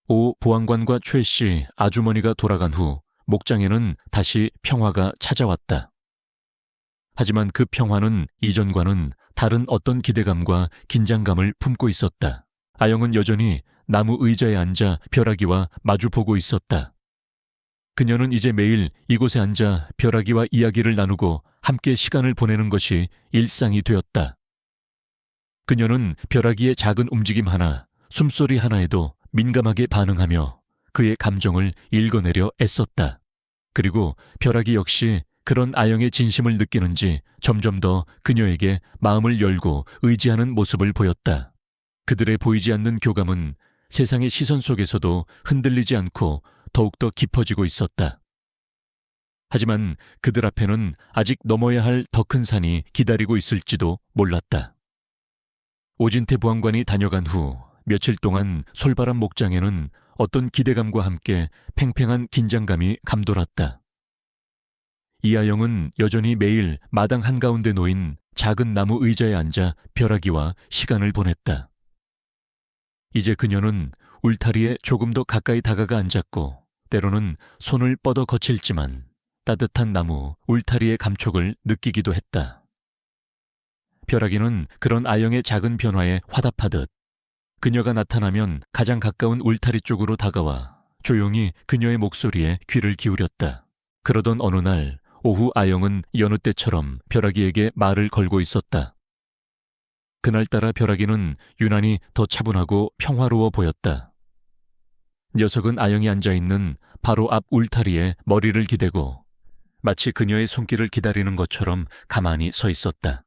오 보안관과 최 씨 아주머니가 돌아간 후 목장에는 다시 평화가 찾아왔다. 하지만 그 평화는 이전과는 다른 어떤 기대감과 긴장감을 품고 있었다. 아영은 여전히 나무 의자에 앉아 벼락이와 마주보고 있었다. 그녀는 이제 매일 이곳에 앉아 벼락이와 이야기를 나누고 함께 시간을 보내는 것이 일상이 되었다. 그녀는 벼락이의 작은 움직임 하나, 숨소리 하나에도 민감하게 반응하며 그의 감정을 읽어내려 애썼다. 그리고 벼락이 역시 그런 아영의 진심을 느끼는지 점점 더 그녀에게 마음을 열고 의지하는 모습을 보였다. 그들의 보이지 않는 교감은 세상의 시선 속에서도 흔들리지 않고 더욱더 깊어지고 있었다. 하지만 그들 앞에는 아직 넘어야 할 더 큰 산이 기다리고 있을지도 몰랐다. 오진태 보안관이 다녀간 후 며칠 동안 솔바람 목장에는 어떤 기대감과 함께 팽팽한 긴장감이 감돌았다. 이아영은 여전히 매일 마당 한가운데 놓인 작은 나무 의자에 앉아 벼락이와 시간을 보냈다. 이제 그녀는 울타리에 조금 더 가까이 다가가 앉았고 때로는 손을 뻗어 거칠지만 따뜻한 나무 울타리의 감촉을 느끼기도 했다. 벼락이는 그런 아영의 작은 변화에 화답하듯 그녀가 나타나면 가장 가까운 울타리 쪽으로 다가와 조용히 그녀의 목소리에 귀를 기울였다. 그러던 어느 날 오후 아영은 여느 때처럼 벼락이에게 말을 걸고 있었다. 그날따라 벼락이는 유난히 더 차분하고 평화로워 보였다. 녀석은 아영이 앉아있는 바로 앞 울타리에 머리를 기대고 마치 그녀의 손길을 기다리는 것처럼 가만히 서 있었다.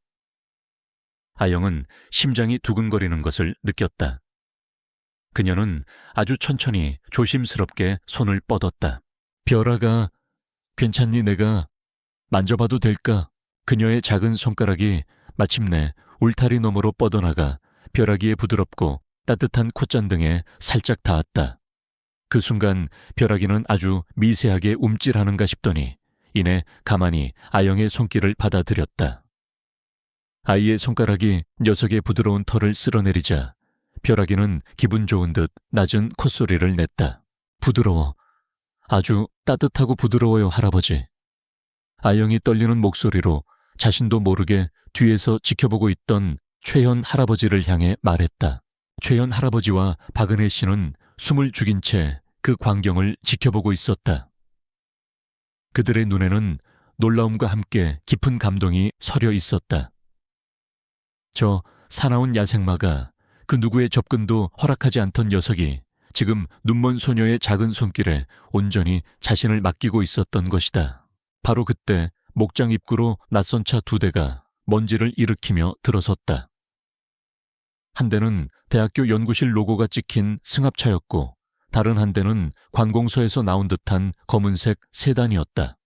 아영은 심장이 두근거리는 것을 느꼈다. 그녀는 아주 천천히 조심스럽게 손을 뻗었다. 벼락아, 괜찮니? 내가 만져봐도 될까? 그녀의 작은 손가락이 마침내 울타리 너머로 뻗어나가 벼락이의 부드럽고 따뜻한 콧잔등에 살짝 닿았다. 그 순간 벼락이는 아주 미세하게 움찔하는가 싶더니 이내 가만히 아영의 손길을 받아들였다. 아이의 손가락이 녀석의 부드러운 털을 쓸어내리자 벼락이는 기분 좋은 듯 낮은 콧소리를 냈다. 부드러워. 아주 따뜻하고 부드러워요, 할아버지. 아영이 떨리는 목소리로 자신도 모르게 뒤에서 지켜보고 있던 최현 할아버지를 향해 말했다. 최현 할아버지와 박은혜 씨는 숨을 죽인 채 그 광경을 지켜보고 있었다. 그들의 눈에는 놀라움과 함께 깊은 감동이 서려 있었다. 저 사나운 야생마가 그 누구의 접근도 허락하지 않던 녀석이 지금 눈먼 소녀의 작은 손길에 온전히 자신을 맡기고 있었던 것이다. 바로 그때 목장 입구로 낯선 차 2대가 먼지를 일으키며 들어섰다. 한 대는 대학교 연구실 로고가 찍힌 승합차였고 다른 한 대는 관공서에서 나온 듯한 검은색 세단이었다.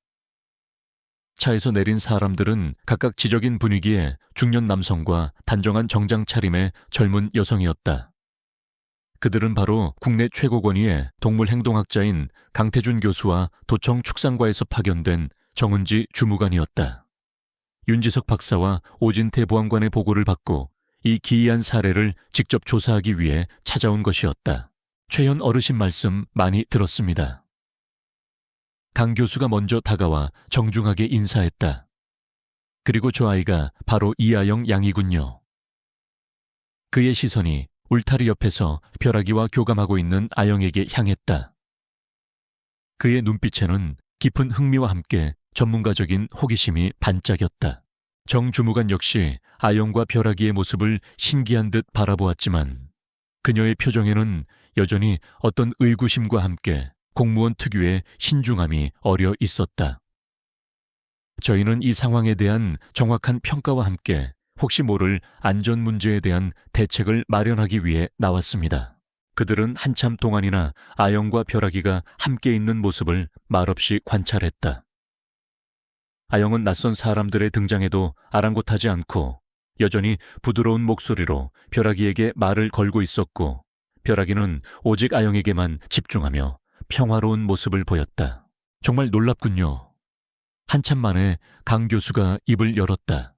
차에서 내린 사람들은 각각 지적인 분위기의 중년 남성과 단정한 정장 차림의 젊은 여성이었다. 그들은 바로 국내 최고 권위의 동물행동학자인 강태준 교수와 도청 축산과에서 파견된 정은지 주무관이었다. 윤지석 박사와 오진태 보안관의 보고를 받고 이 기이한 사례를 직접 조사하기 위해 찾아온 것이었다. 최현 어르신 말씀 많이 들었습니다. 강 교수가 먼저 다가와 정중하게 인사했다. 그리고 저 아이가 바로 이하영 양이군요. 그의 시선이 울타리 옆에서 벼락이와 교감하고 있는 아영에게 향했다. 그의 눈빛에는 깊은 흥미와 함께 전문가적인 호기심이 반짝였다. 정 주무관 역시 아영과 벼락이의 모습을 신기한 듯 바라보았지만 그녀의 표정에는 여전히 어떤 의구심과 함께 공무원 특유의 신중함이 어려 있었다. 저희는 이 상황에 대한 정확한 평가와 함께 혹시 모를 안전 문제에 대한 대책을 마련하기 위해 나왔습니다. 그들은 한참 동안이나 아영과 벼락이가 함께 있는 모습을 말없이 관찰했다. 아영은 낯선 사람들의 등장에도 아랑곳하지 않고 여전히 부드러운 목소리로 벼락이에게 말을 걸고 있었고 벼락이는 오직 아영에게만 집중하며 평화로운 모습을 보였다. 정말 놀랍군요. 한참 만에 강 교수가 입을 열었다.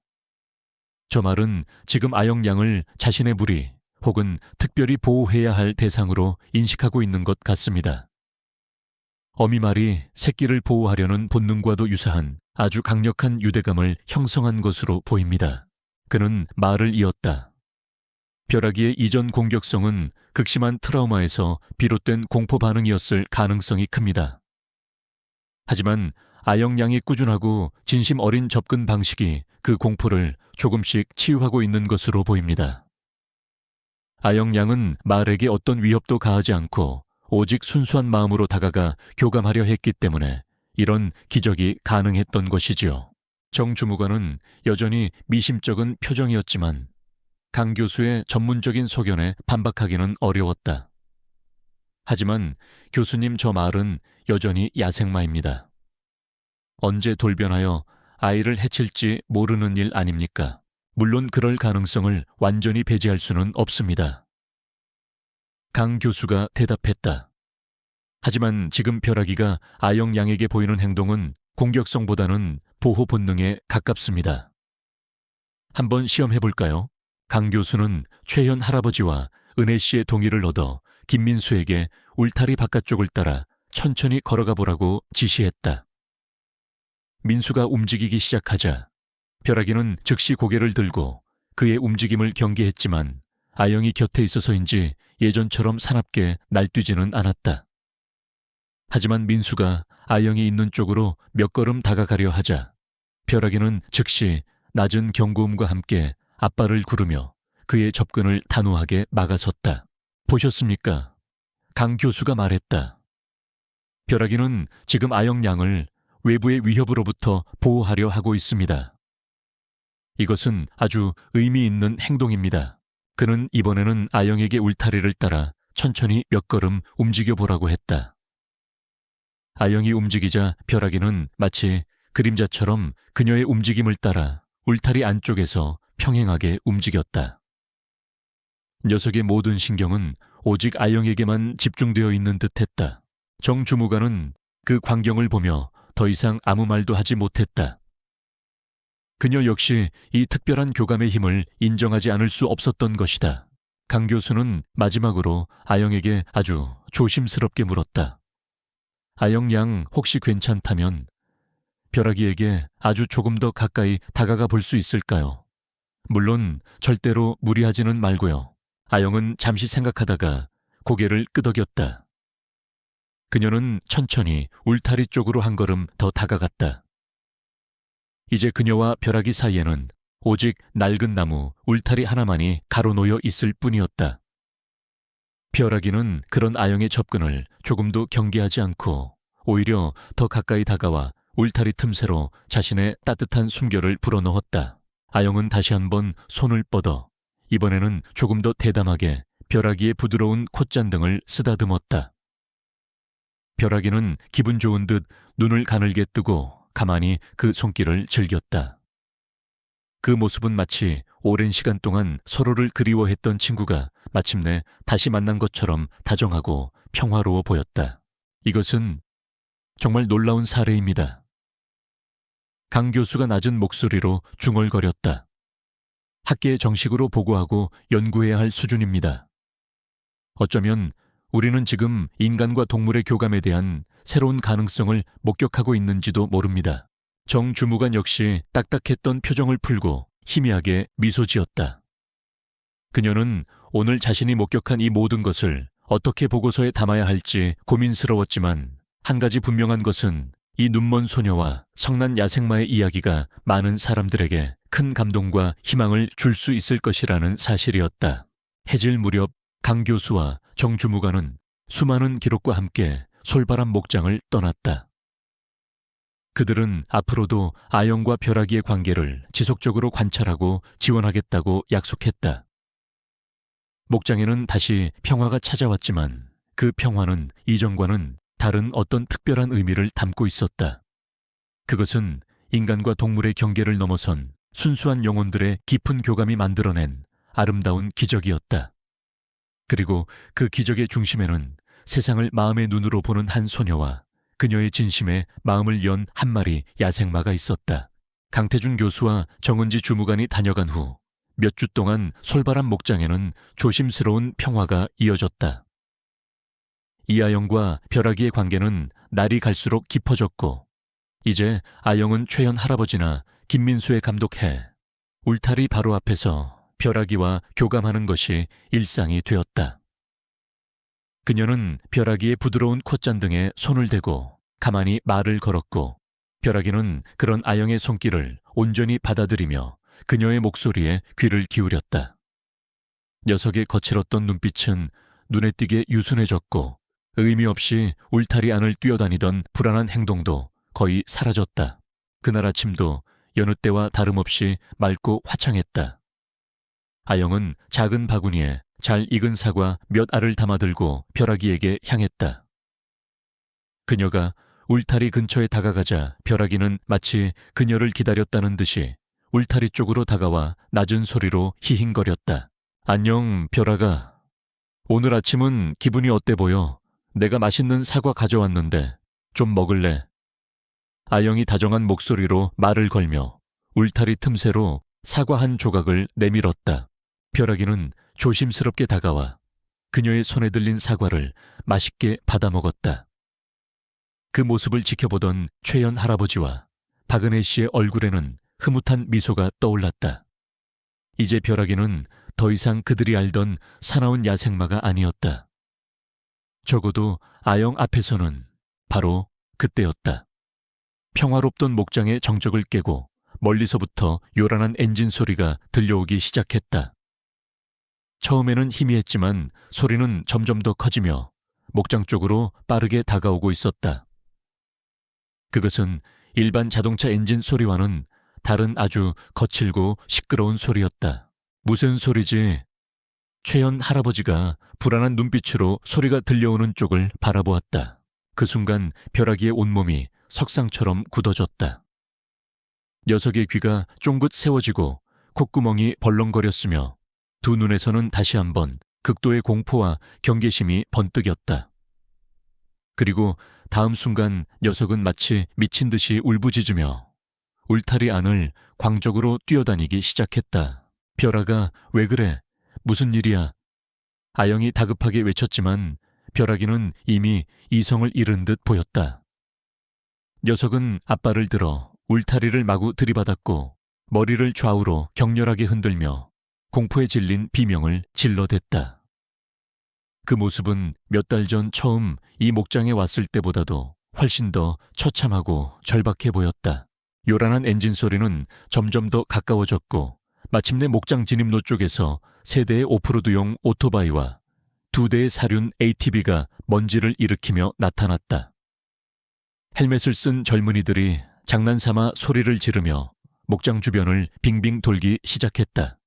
저 말은 지금 아영 양을 자신의 무리 혹은 특별히 보호해야 할 대상으로 인식하고 있는 것 같습니다. 어미말이 새끼를 보호하려는 본능과도 유사한 아주 강력한 유대감을 형성한 것으로 보입니다. 그는 말을 이었다. 벼락이의 이전 공격성은 극심한 트라우마에서 비롯된 공포 반응이었을 가능성이 큽니다. 하지만 아영 양의 꾸준하고 진심 어린 접근 방식이 그 공포를 조금씩 치유하고 있는 것으로 보입니다. 아영 양은 말에게 어떤 위협도 가하지 않고 오직 순수한 마음으로 다가가 교감하려 했기 때문에 이런 기적이 가능했던 것이지요. 정 주무관은 여전히 미심쩍은 표정이었지만 강 교수의 전문적인 소견에 반박하기는 어려웠다. 하지만 교수님 저 말은 여전히 야생마입니다. 언제 돌변하여 아이를 해칠지 모르는 일 아닙니까? 물론 그럴 가능성을 완전히 배제할 수는 없습니다. 강 교수가 대답했다. 하지만 지금 벼락이가 아영 양에게 보이는 행동은 공격성보다는 보호 본능에 가깝습니다. 한번 시험해볼까요? 강 교수는 최현 할아버지와 은혜 씨의 동의를 얻어 김민수에게 울타리 바깥쪽을 따라 천천히 걸어가 보라고 지시했다. 민수가 움직이기 시작하자 벼락이는 즉시 고개를 들고 그의 움직임을 경계했지만 아영이 곁에 있어서인지 예전처럼 사납게 날뛰지는 않았다. 하지만 민수가 아영이 있는 쪽으로 몇 걸음 다가가려 하자 벼락이는 즉시 낮은 경고음과 함께 앞발을 구르며 그의 접근을 단호하게 막아섰다. 보셨습니까? 강 교수가 말했다. 벼락이는 지금 아영 양을 외부의 위협으로부터 보호하려 하고 있습니다. 이것은 아주 의미 있는 행동입니다. 그는 이번에는 아영에게 울타리를 따라 천천히 몇 걸음 움직여 보라고 했다. 아영이 움직이자 벼락이는 마치 그림자처럼 그녀의 움직임을 따라 울타리 안쪽에서 평행하게 움직였다. 녀석의 모든 신경은 오직 아영에게만 집중되어 있는 듯했다. 정 주무관은 그 광경을 보며 더 이상 아무 말도 하지 못했다. 그녀 역시 이 특별한 교감의 힘을 인정하지 않을 수 없었던 것이다. 강 교수는 마지막으로 아영에게 아주 조심스럽게 물었다. 아영 양 혹시 괜찮다면 벼락이에게 아주 조금 더 가까이 다가가 볼 수 있을까요? 물론 절대로 무리하지는 말고요. 아영은 잠시 생각하다가 고개를 끄덕였다. 그녀는 천천히 울타리 쪽으로 한 걸음 더 다가갔다. 이제 그녀와 벼락이 사이에는 오직 낡은 나무, 울타리 하나만이 가로놓여 있을 뿐이었다. 벼락이는 그런 아영의 접근을 조금도 경계하지 않고 오히려 더 가까이 다가와 울타리 틈새로 자신의 따뜻한 숨결을 불어넣었다. 아영은 다시 한번 손을 뻗어 이번에는 조금 더 대담하게 벼락이의 부드러운 콧잔등을 쓰다듬었다. 벼락이는 기분 좋은 듯 눈을 가늘게 뜨고 가만히 그 손길을 즐겼다. 그 모습은 마치 오랜 시간 동안 서로를 그리워했던 친구가 마침내 다시 만난 것처럼 다정하고 평화로워 보였다. 이것은 정말 놀라운 사례입니다. 강 교수가 낮은 목소리로 중얼거렸다. 학계에 정식으로 보고하고 연구해야 할 수준입니다. 어쩌면 우리는 지금 인간과 동물의 교감에 대한 새로운 가능성을 목격하고 있는지도 모릅니다. 정 주무관 역시 딱딱했던 표정을 풀고 희미하게 미소 지었다. 그녀는 오늘 자신이 목격한 이 모든 것을 어떻게 보고서에 담아야 할지 고민스러웠지만 한 가지 분명한 것은 이 눈먼 소녀와 성난 야생마의 이야기가 많은 사람들에게 큰 감동과 희망을 줄 수 있을 것이라는 사실이었다. 해질 무렵 강 교수와 정 주무관은 수많은 기록과 함께 솔바람 목장을 떠났다. 그들은 앞으로도 아영과 벼락이의 관계를 지속적으로 관찰하고 지원하겠다고 약속했다. 목장에는 다시 평화가 찾아왔지만 그 평화는 이전과는 다른 어떤 특별한 의미를 담고 있었다. 그것은 인간과 동물의 경계를 넘어선 순수한 영혼들의 깊은 교감이 만들어낸 아름다운 기적이었다. 그리고 그 기적의 중심에는 세상을 마음의 눈으로 보는 한 소녀와 그녀의 진심에 마음을 연 한 마리 야생마가 있었다. 강태준 교수와 정은지 주무관이 다녀간 후 몇 주 동안 솔바람 목장에는 조심스러운 평화가 이어졌다. 이아영과 벼락이의 관계는 날이 갈수록 깊어졌고 이제 아영은 최현 할아버지나 김민수의 감독해 울타리 바로 앞에서 벼락이와 교감하는 것이 일상이 되었다. 그녀는 벼락이의 부드러운 콧잔등에 손을 대고 가만히 말을 걸었고 벼락이는 그런 아영의 손길을 온전히 받아들이며 그녀의 목소리에 귀를 기울였다. 녀석의 거칠었던 눈빛은 눈에 띄게 유순해졌고 의미 없이 울타리 안을 뛰어다니던 불안한 행동도 거의 사라졌다. 그날 아침도 여느 때와 다름없이 맑고 화창했다. 아영은 작은 바구니에 잘 익은 사과 몇 알을 담아들고 벼락이에게 향했다. 그녀가 울타리 근처에 다가가자 벼락이는 마치 그녀를 기다렸다는 듯이 울타리 쪽으로 다가와 낮은 소리로 히힝거렸다. 안녕, 벼락아. 오늘 아침은 기분이 어때 보여? 내가 맛있는 사과 가져왔는데 좀 먹을래? 아영이 다정한 목소리로 말을 걸며 울타리 틈새로 사과 한 조각을 내밀었다. 벼락이는 조심스럽게 다가와 그녀의 손에 들린 사과를 맛있게 받아먹었다. 그 모습을 지켜보던 최현 할아버지와 박은혜 씨의 얼굴에는 흐뭇한 미소가 떠올랐다. 이제 벼락이는 더 이상 그들이 알던 사나운 야생마가 아니었다. 적어도 아영 앞에서는 바로 그때였다. 평화롭던 목장의 정적을 깨고 멀리서부터 요란한 엔진 소리가 들려오기 시작했다. 처음에는 희미했지만 소리는 점점 더 커지며 목장 쪽으로 빠르게 다가오고 있었다. 그것은 일반 자동차 엔진 소리와는 다른 아주 거칠고 시끄러운 소리였다. 무슨 소리지? 최현 할아버지가 불안한 눈빛으로 소리가 들려오는 쪽을 바라보았다. 그 순간 벼락이의 온몸이 석상처럼 굳어졌다. 녀석의 귀가 쫑긋 세워지고 콧구멍이 벌렁거렸으며 두 눈에서는 다시 한번 극도의 공포와 경계심이 번뜩였다. 그리고 다음 순간 녀석은 마치 미친 듯이 울부짖으며 울타리 안을 광적으로 뛰어다니기 시작했다. 벼락아, 왜 그래? 무슨 일이야? 아영이 다급하게 외쳤지만 벼락이는 이미 이성을 잃은 듯 보였다. 녀석은 앞발을 들어 울타리를 마구 들이받았고 머리를 좌우로 격렬하게 흔들며 공포에 질린 비명을 질러댔다. 그 모습은 몇 달 전 처음 이 목장에 왔을 때보다도 훨씬 더 처참하고 절박해 보였다. 요란한 엔진 소리는 점점 더 가까워졌고 마침내 목장 진입로 쪽에서 세 대의 오프로드용 오토바이와 두 대의 사륜 ATV가 먼지를 일으키며 나타났다. 헬멧을 쓴 젊은이들이 장난삼아 소리를 지르며 목장 주변을 빙빙 돌기 시작했다.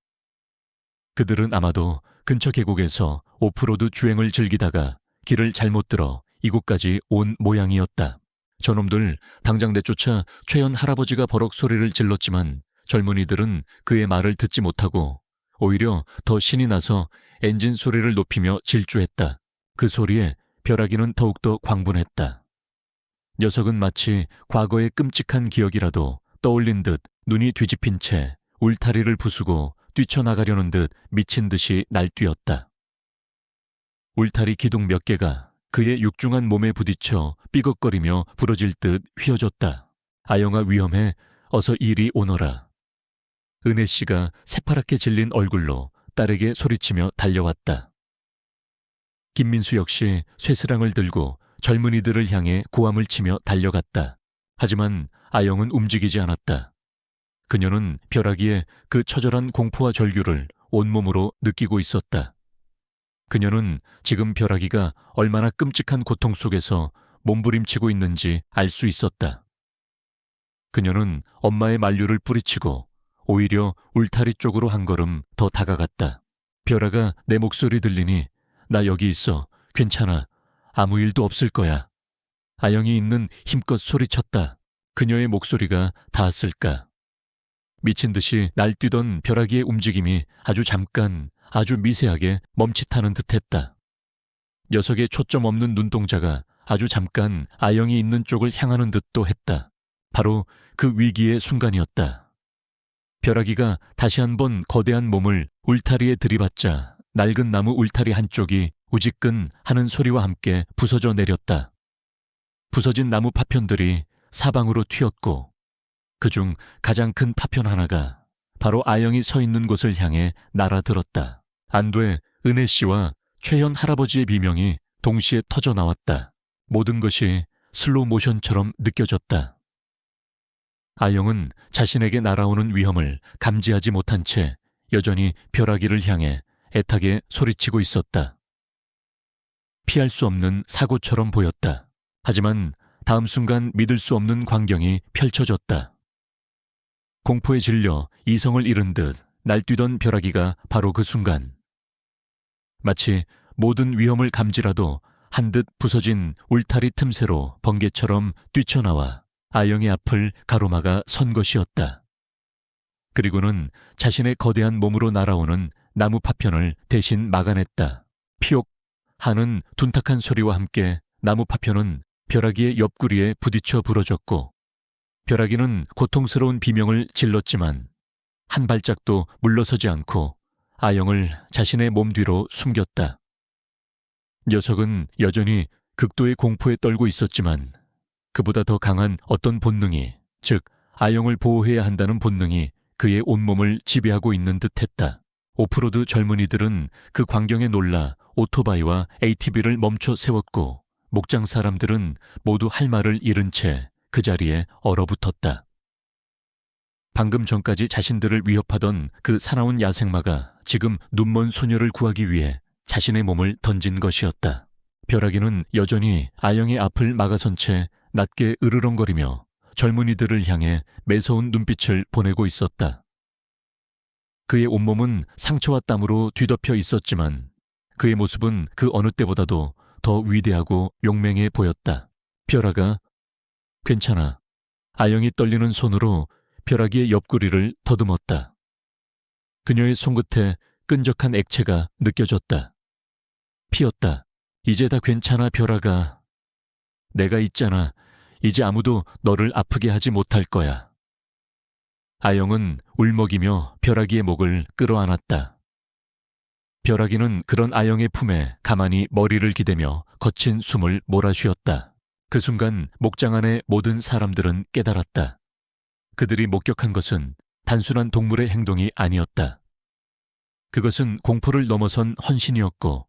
그들은 아마도 근처 계곡에서 오프로드 주행을 즐기다가 길을 잘못 들어 이곳까지 온 모양이었다. 저놈들 당장 내쫓아 최현 할아버지가 버럭 소리를 질렀지만 젊은이들은 그의 말을 듣지 못하고 오히려 더 신이 나서 엔진 소리를 높이며 질주했다. 그 소리에 벼락이는 더욱더 광분했다. 녀석은 마치 과거의 끔찍한 기억이라도 떠올린 듯 눈이 뒤집힌 채 울타리를 부수고 뛰쳐나가려는 듯 미친 듯이 날뛰었다. 울타리 기둥 몇 개가 그의 육중한 몸에 부딪혀 삐걱거리며 부러질 듯 휘어졌다. 아영아 위험해. 어서 이리 오너라. 은혜 씨가 새파랗게 질린 얼굴로 딸에게 소리치며 달려왔다. 김민수 역시 쇠스랑을 들고 젊은이들을 향해 고함을 치며 달려갔다. 하지만 아영은 움직이지 않았다. 그녀는 벼락이의 그 처절한 공포와 절규를 온몸으로 느끼고 있었다. 그녀는 지금 벼락이가 얼마나 끔찍한 고통 속에서 몸부림치고 있는지 알 수 있었다. 그녀는 엄마의 만류를 뿌리치고 오히려 울타리 쪽으로 한 걸음 더 다가갔다. 벼락아, 내 목소리 들리니? 나 여기 있어. 괜찮아. 아무 일도 없을 거야. 아영이 있는 힘껏 소리쳤다. 그녀의 목소리가 닿았을까? 미친 듯이 날뛰던 벼락이의 움직임이 아주 잠깐, 아주 미세하게 멈칫하는 듯했다. 녀석의 초점 없는 눈동자가 아주 잠깐 아영이 있는 쪽을 향하는 듯도 했다. 바로 그 위기의 순간이었다. 벼락이가 다시 한번 거대한 몸을 울타리에 들이받자 낡은 나무 울타리 한쪽이 우지끈 하는 소리와 함께 부서져 내렸다. 부서진 나무 파편들이 사방으로 튀었고 그중 가장 큰 파편 하나가 바로 아영이 서 있는 곳을 향해 날아들었다. 안돼, 은혜 씨와 최현 할아버지의 비명이 동시에 터져 나왔다. 모든 것이 슬로우 모션처럼 느껴졌다. 아영은 자신에게 날아오는 위험을 감지하지 못한 채 여전히 벼락이를 향해 애타게 소리치고 있었다. 피할 수 없는 사고처럼 보였다. 하지만 다음 순간 믿을 수 없는 광경이 펼쳐졌다. 공포에 질려 이성을 잃은 듯 날뛰던 벼락이가 바로 그 순간 마치 모든 위험을 감지라도 한 듯 부서진 울타리 틈새로 번개처럼 뛰쳐나와 아영의 앞을 가로막아 선 것이었다. 그리고는 자신의 거대한 몸으로 날아오는 나무 파편을 대신 막아냈다. 피옥 하는 둔탁한 소리와 함께 나무 파편은 벼락이의 옆구리에 부딪혀 부러졌고 벼락이는 고통스러운 비명을 질렀지만 한 발짝도 물러서지 않고 아영을 자신의 몸 뒤로 숨겼다. 녀석은 여전히 극도의 공포에 떨고 있었지만 그보다 더 강한 어떤 본능이, 즉 아영을 보호해야 한다는 본능이 그의 온몸을 지배하고 있는 듯했다. 오프로드 젊은이들은 그 광경에 놀라 오토바이와 ATV를 멈춰 세웠고 목장 사람들은 모두 할 말을 잃은 채 그 자리에 얼어붙었다. 방금 전까지 자신들을 위협하던 그 사나운 야생마가 지금 눈먼 소녀를 구하기 위해 자신의 몸을 던진 것이었다. 벼락이는 여전히 아영의 앞을 막아선 채 낮게 으르렁거리며 젊은이들을 향해 매서운 눈빛을 보내고 있었다. 그의 온몸은 상처와 땀으로 뒤덮여 있었지만 그의 모습은 그 어느 때보다도 더 위대하고 용맹해 보였다. 벼락아, 괜찮아. 아영이 떨리는 손으로 벼락이의 옆구리를 더듬었다. 그녀의 손끝에 끈적한 액체가 느껴졌다. 피었다. 이제 다 괜찮아, 벼락아. 내가 있잖아. 이제 아무도 너를 아프게 하지 못할 거야. 아영은 울먹이며 벼락이의 목을 끌어안았다. 벼락이는 그런 아영의 품에 가만히 머리를 기대며 거친 숨을 몰아쉬었다. 그 순간 목장 안의 모든 사람들은 깨달았다. 그들이 목격한 것은 단순한 동물의 행동이 아니었다. 그것은 공포를 넘어선 헌신이었고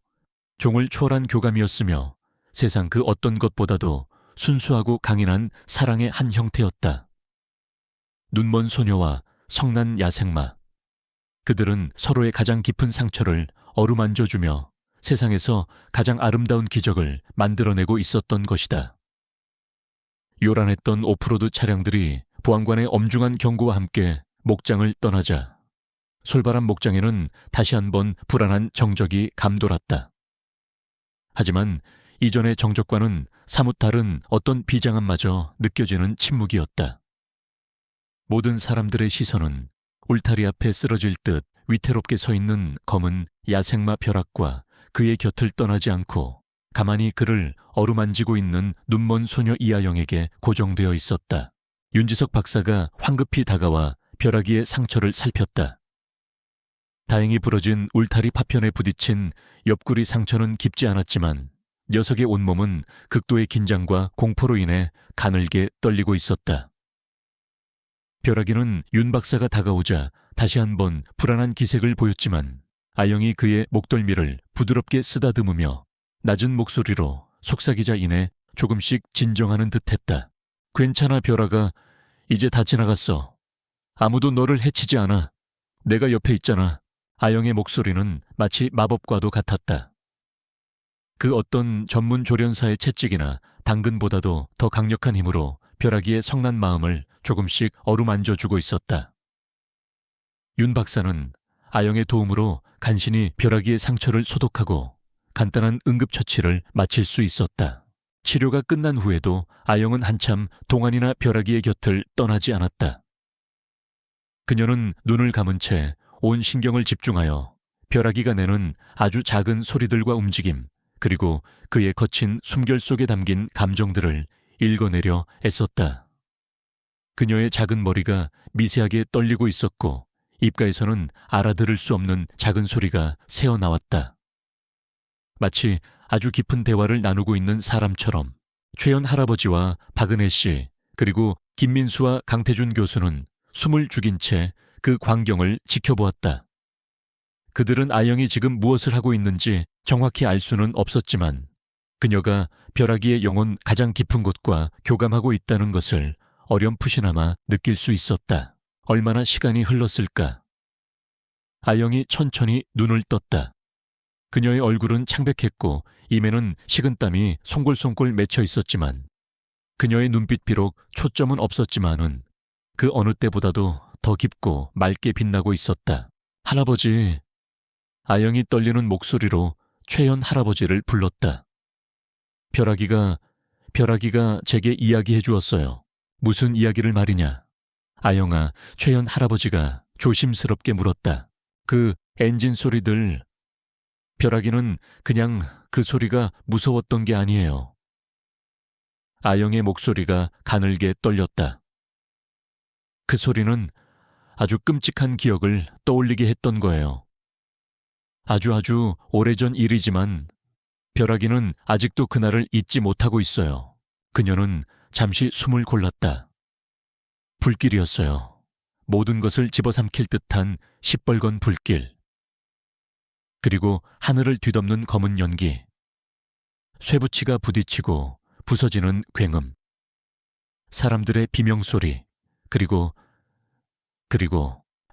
종을 초월한 교감이었으며 세상 그 어떤 것보다도 순수하고 강인한 사랑의 한 형태였다. 눈먼 소녀와 성난 야생마. 그들은 서로의 가장 깊은 상처를 어루만져주며 세상에서 가장 아름다운 기적을 만들어내고 있었던 것이다. 요란했던 오프로드 차량들이 보안관의 엄중한 경고와 함께 목장을 떠나자 솔바람 목장에는 다시 한번 불안한 정적이 감돌았다. 하지만 이전의 정적과는 사뭇 다른 어떤 비장함마저 느껴지는 침묵이었다. 모든 사람들의 시선은 울타리 앞에 쓰러질 듯 위태롭게 서 있는 검은 야생마 벼락과 그의 곁을 떠나지 않고 가만히 그를 어루만지고 있는 눈먼 소녀 이하영에게 고정되어 있었다. 윤지석 박사가 황급히 다가와 벼락이의 상처를 살폈다. 다행히 부러진 울타리 파편에 부딪힌 옆구리 상처는 깊지 않았지만 녀석의 온몸은 극도의 긴장과 공포로 인해 가늘게 떨리고 있었다. 벼락이는 윤 박사가 다가오자 다시 한번 불안한 기색을 보였지만 아영이 그의 목덜미를 부드럽게 쓰다듬으며 낮은 목소리로 속삭이자인해 조금씩 진정하는 듯했다. 괜찮아 벼락아, 이제 다 지나갔어. 아무도 너를 해치지 않아. 내가 옆에 있잖아. 아영의 목소리는 마치 마법과도 같았다. 그 어떤 전문 조련사의 채찍이나 당근보다도 더 강력한 힘으로 벼락이의 성난 마음을 조금씩 어루만져주고 있었다. 윤 박사는 아영의 도움으로 간신히 벼락이의 상처를 소독하고 간단한 응급처치를 마칠 수 있었다. 치료가 끝난 후에도 아영은 한참 동안이나 벼락이의 곁을 떠나지 않았다. 그녀는 눈을 감은 채 온 신경을 집중하여 벼락이가 내는 아주 작은 소리들과 움직임, 그리고 그의 거친 숨결 속에 담긴 감정들을 읽어내려 애썼다. 그녀의 작은 머리가 미세하게 떨리고 있었고 입가에서는 알아들을 수 없는 작은 소리가 새어나왔다. 마치 아주 깊은 대화를 나누고 있는 사람처럼 최연 할아버지와 박은혜 씨 그리고 김민수와 강태준 교수는 숨을 죽인 채 그 광경을 지켜보았다. 그들은 아영이 지금 무엇을 하고 있는지 정확히 알 수는 없었지만 그녀가 벼락이의 영혼 가장 깊은 곳과 교감하고 있다는 것을 어렴풋이나마 느낄 수 있었다. 얼마나 시간이 흘렀을까? 아영이 천천히 눈을 떴다. 그녀의 얼굴은 창백했고 입에는 식은땀이 송골송골 맺혀 있었지만 그녀의 눈빛 비록 초점은 없었지만은 그 어느 때보다도 더 깊고 맑게 빛나고 있었다. 할아버지. 아영이 떨리는 목소리로 최연 할아버지를 불렀다. 벼락이가 제게 이야기해 주었어요. 무슨 이야기를 말이냐? 아영아, 최연 할아버지가 조심스럽게 물었다. 그 엔진 소리들. 벼락이는 그냥 그 소리가 무서웠던 게 아니에요. 아영의 목소리가 가늘게 떨렸다. 그 소리는 아주 끔찍한 기억을 떠올리게 했던 거예요. 아주 오래전 일이지만 벼락이는 아직도 그날을 잊지 못하고 있어요. 그녀는 잠시 숨을 골랐다. 불길이었어요. 모든 것을 집어삼킬 듯한 시뻘건 불길. 그리고 하늘을 뒤덮는 검은 연기. 쇠붙이가 부딪히고 부서지는 굉음. 사람들의 비명소리. 그리고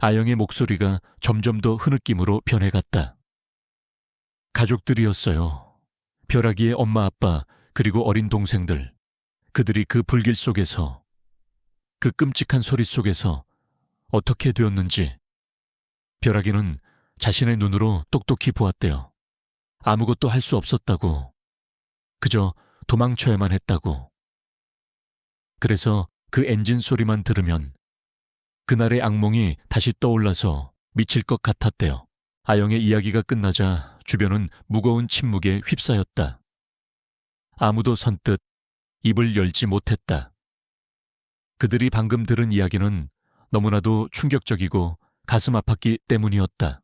아영의 목소리가 점점 더 흐느낌으로 변해갔다. 가족들이었어요. 벼락이의 엄마 아빠 그리고 어린 동생들. 그들이 그 불길 속에서 그 끔찍한 소리 속에서 어떻게 되었는지 벼락이는 자신의 눈으로 똑똑히 보았대요. 아무것도 할 수 없었다고. 그저 도망쳐야만 했다고. 그래서 그 엔진 소리만 들으면 그날의 악몽이 다시 떠올라서 미칠 것 같았대요. 아영의 이야기가 끝나자 주변은 무거운 침묵에 휩싸였다. 아무도 선뜻 입을 열지 못했다. 그들이 방금 들은 이야기는 너무나도 충격적이고 가슴 아팠기 때문이었다.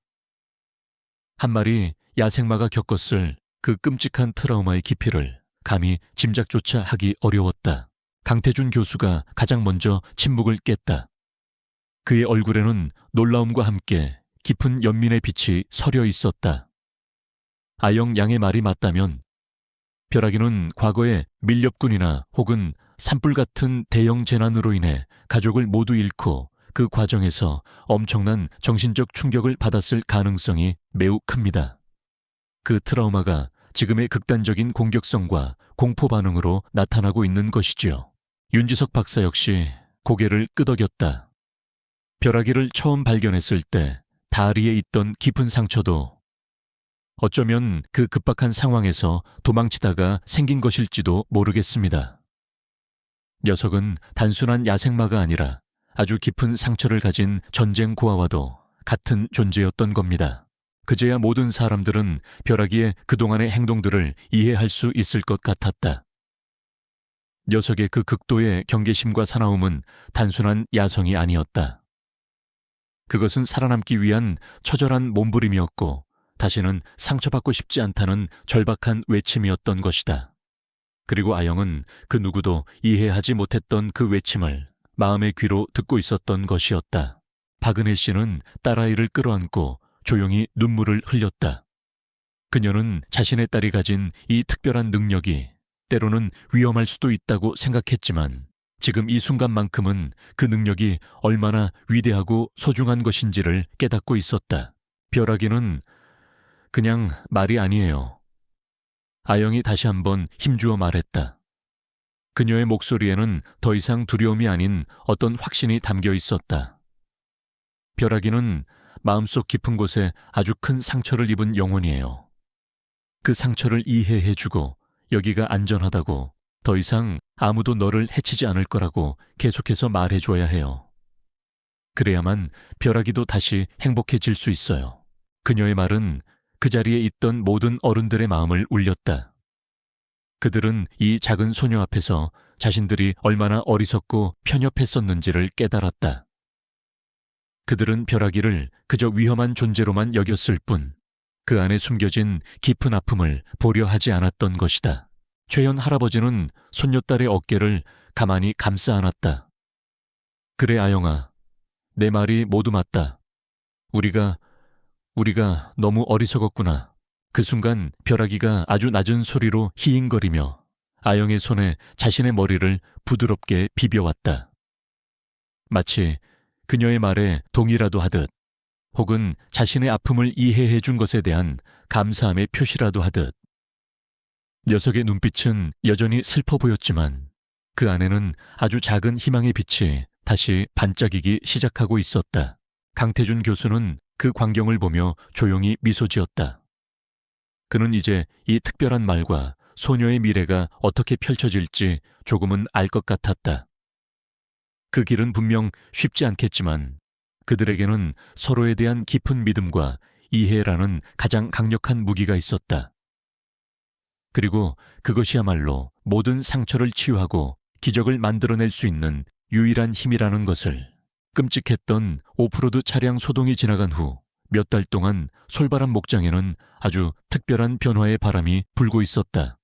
한 마리 야생마가 겪었을 그 끔찍한 트라우마의 깊이를 감히 짐작조차 하기 어려웠다. 강태준 교수가 가장 먼저 침묵을 깼다. 그의 얼굴에는 놀라움과 함께 깊은 연민의 빛이 서려 있었다. 아영 양의 말이 맞다면 벼락이는 과거에 밀렵군이나 혹은 산불 같은 대형 재난으로 인해 가족을 모두 잃고 그 과정에서 엄청난 정신적 충격을 받았을 가능성이 매우 큽니다. 그 트라우마가 지금의 극단적인 공격성과 공포 반응으로 나타나고 있는 것이지요. 윤지석 박사 역시 고개를 끄덕였다. 벼락이를 처음 발견했을 때 다리에 있던 깊은 상처도 어쩌면 그 급박한 상황에서 도망치다가 생긴 것일지도 모르겠습니다. 녀석은 단순한 야생마가 아니라 아주 깊은 상처를 가진 전쟁 고아와도 같은 존재였던 겁니다. 그제야 모든 사람들은 벼락이의 그동안의 행동들을 이해할 수 있을 것 같았다. 녀석의 그 극도의 경계심과 사나움은 단순한 야성이 아니었다. 그것은 살아남기 위한 처절한 몸부림이었고 다시는 상처받고 싶지 않다는 절박한 외침이었던 것이다. 그리고 아영은 그 누구도 이해하지 못했던 그 외침을 마음의 귀로 듣고 있었던 것이었다. 박은혜 씨는 딸아이를 끌어안고 조용히 눈물을 흘렸다. 그녀는 자신의 딸이 가진 이 특별한 능력이 때로는 위험할 수도 있다고 생각했지만 지금 이 순간만큼은 그 능력이 얼마나 위대하고 소중한 것인지를 깨닫고 있었다. 벼락이는 그냥 말이 아니에요. 아영이 다시 한번 힘주어 말했다. 그녀의 목소리에는 더 이상 두려움이 아닌 어떤 확신이 담겨 있었다. 벼락이는 마음속 깊은 곳에 아주 큰 상처를 입은 영혼이에요. 그 상처를 이해해주고 여기가 안전하다고 더 이상 아무도 너를 해치지 않을 거라고 계속해서 말해줘야 해요. 그래야만 벼락이도 다시 행복해질 수 있어요. 그녀의 말은 그 자리에 있던 모든 어른들의 마음을 울렸다. 그들은 이 작은 소녀 앞에서 자신들이 얼마나 어리석고 편협했었는지를 깨달았다. 그들은 벼락이를 그저 위험한 존재로만 여겼을 뿐 그 안에 숨겨진 깊은 아픔을 보려 하지 않았던 것이다. 최현 할아버지는 손녀딸의 어깨를 가만히 감싸 안았다. 그래 아영아, 내 말이 모두 맞다. 우리가 너무 어리석었구나. 그 순간 벼락이가 아주 낮은 소리로 히잉거리며 아영의 손에 자신의 머리를 부드럽게 비벼왔다. 마치 그녀의 말에 동의라도 하듯 혹은 자신의 아픔을 이해해 준 것에 대한 감사함의 표시라도 하듯. 녀석의 눈빛은 여전히 슬퍼 보였지만 그 안에는 아주 작은 희망의 빛이 다시 반짝이기 시작하고 있었다. 강태준 교수는 그 광경을 보며 조용히 미소 지었다. 그는 이제 이 특별한 말과 소녀의 미래가 어떻게 펼쳐질지 조금은 알 것 같았다. 그 길은 분명 쉽지 않겠지만 그들에게는 서로에 대한 깊은 믿음과 이해라는 가장 강력한 무기가 있었다. 그리고 그것이야말로 모든 상처를 치유하고 기적을 만들어낼 수 있는 유일한 힘이라는 것을 끔찍했던 오프로드 차량 소동이 지나간 후 몇 달 동안 솔바람 목장에는 아주 특별한 변화의 바람이 불고 있었다.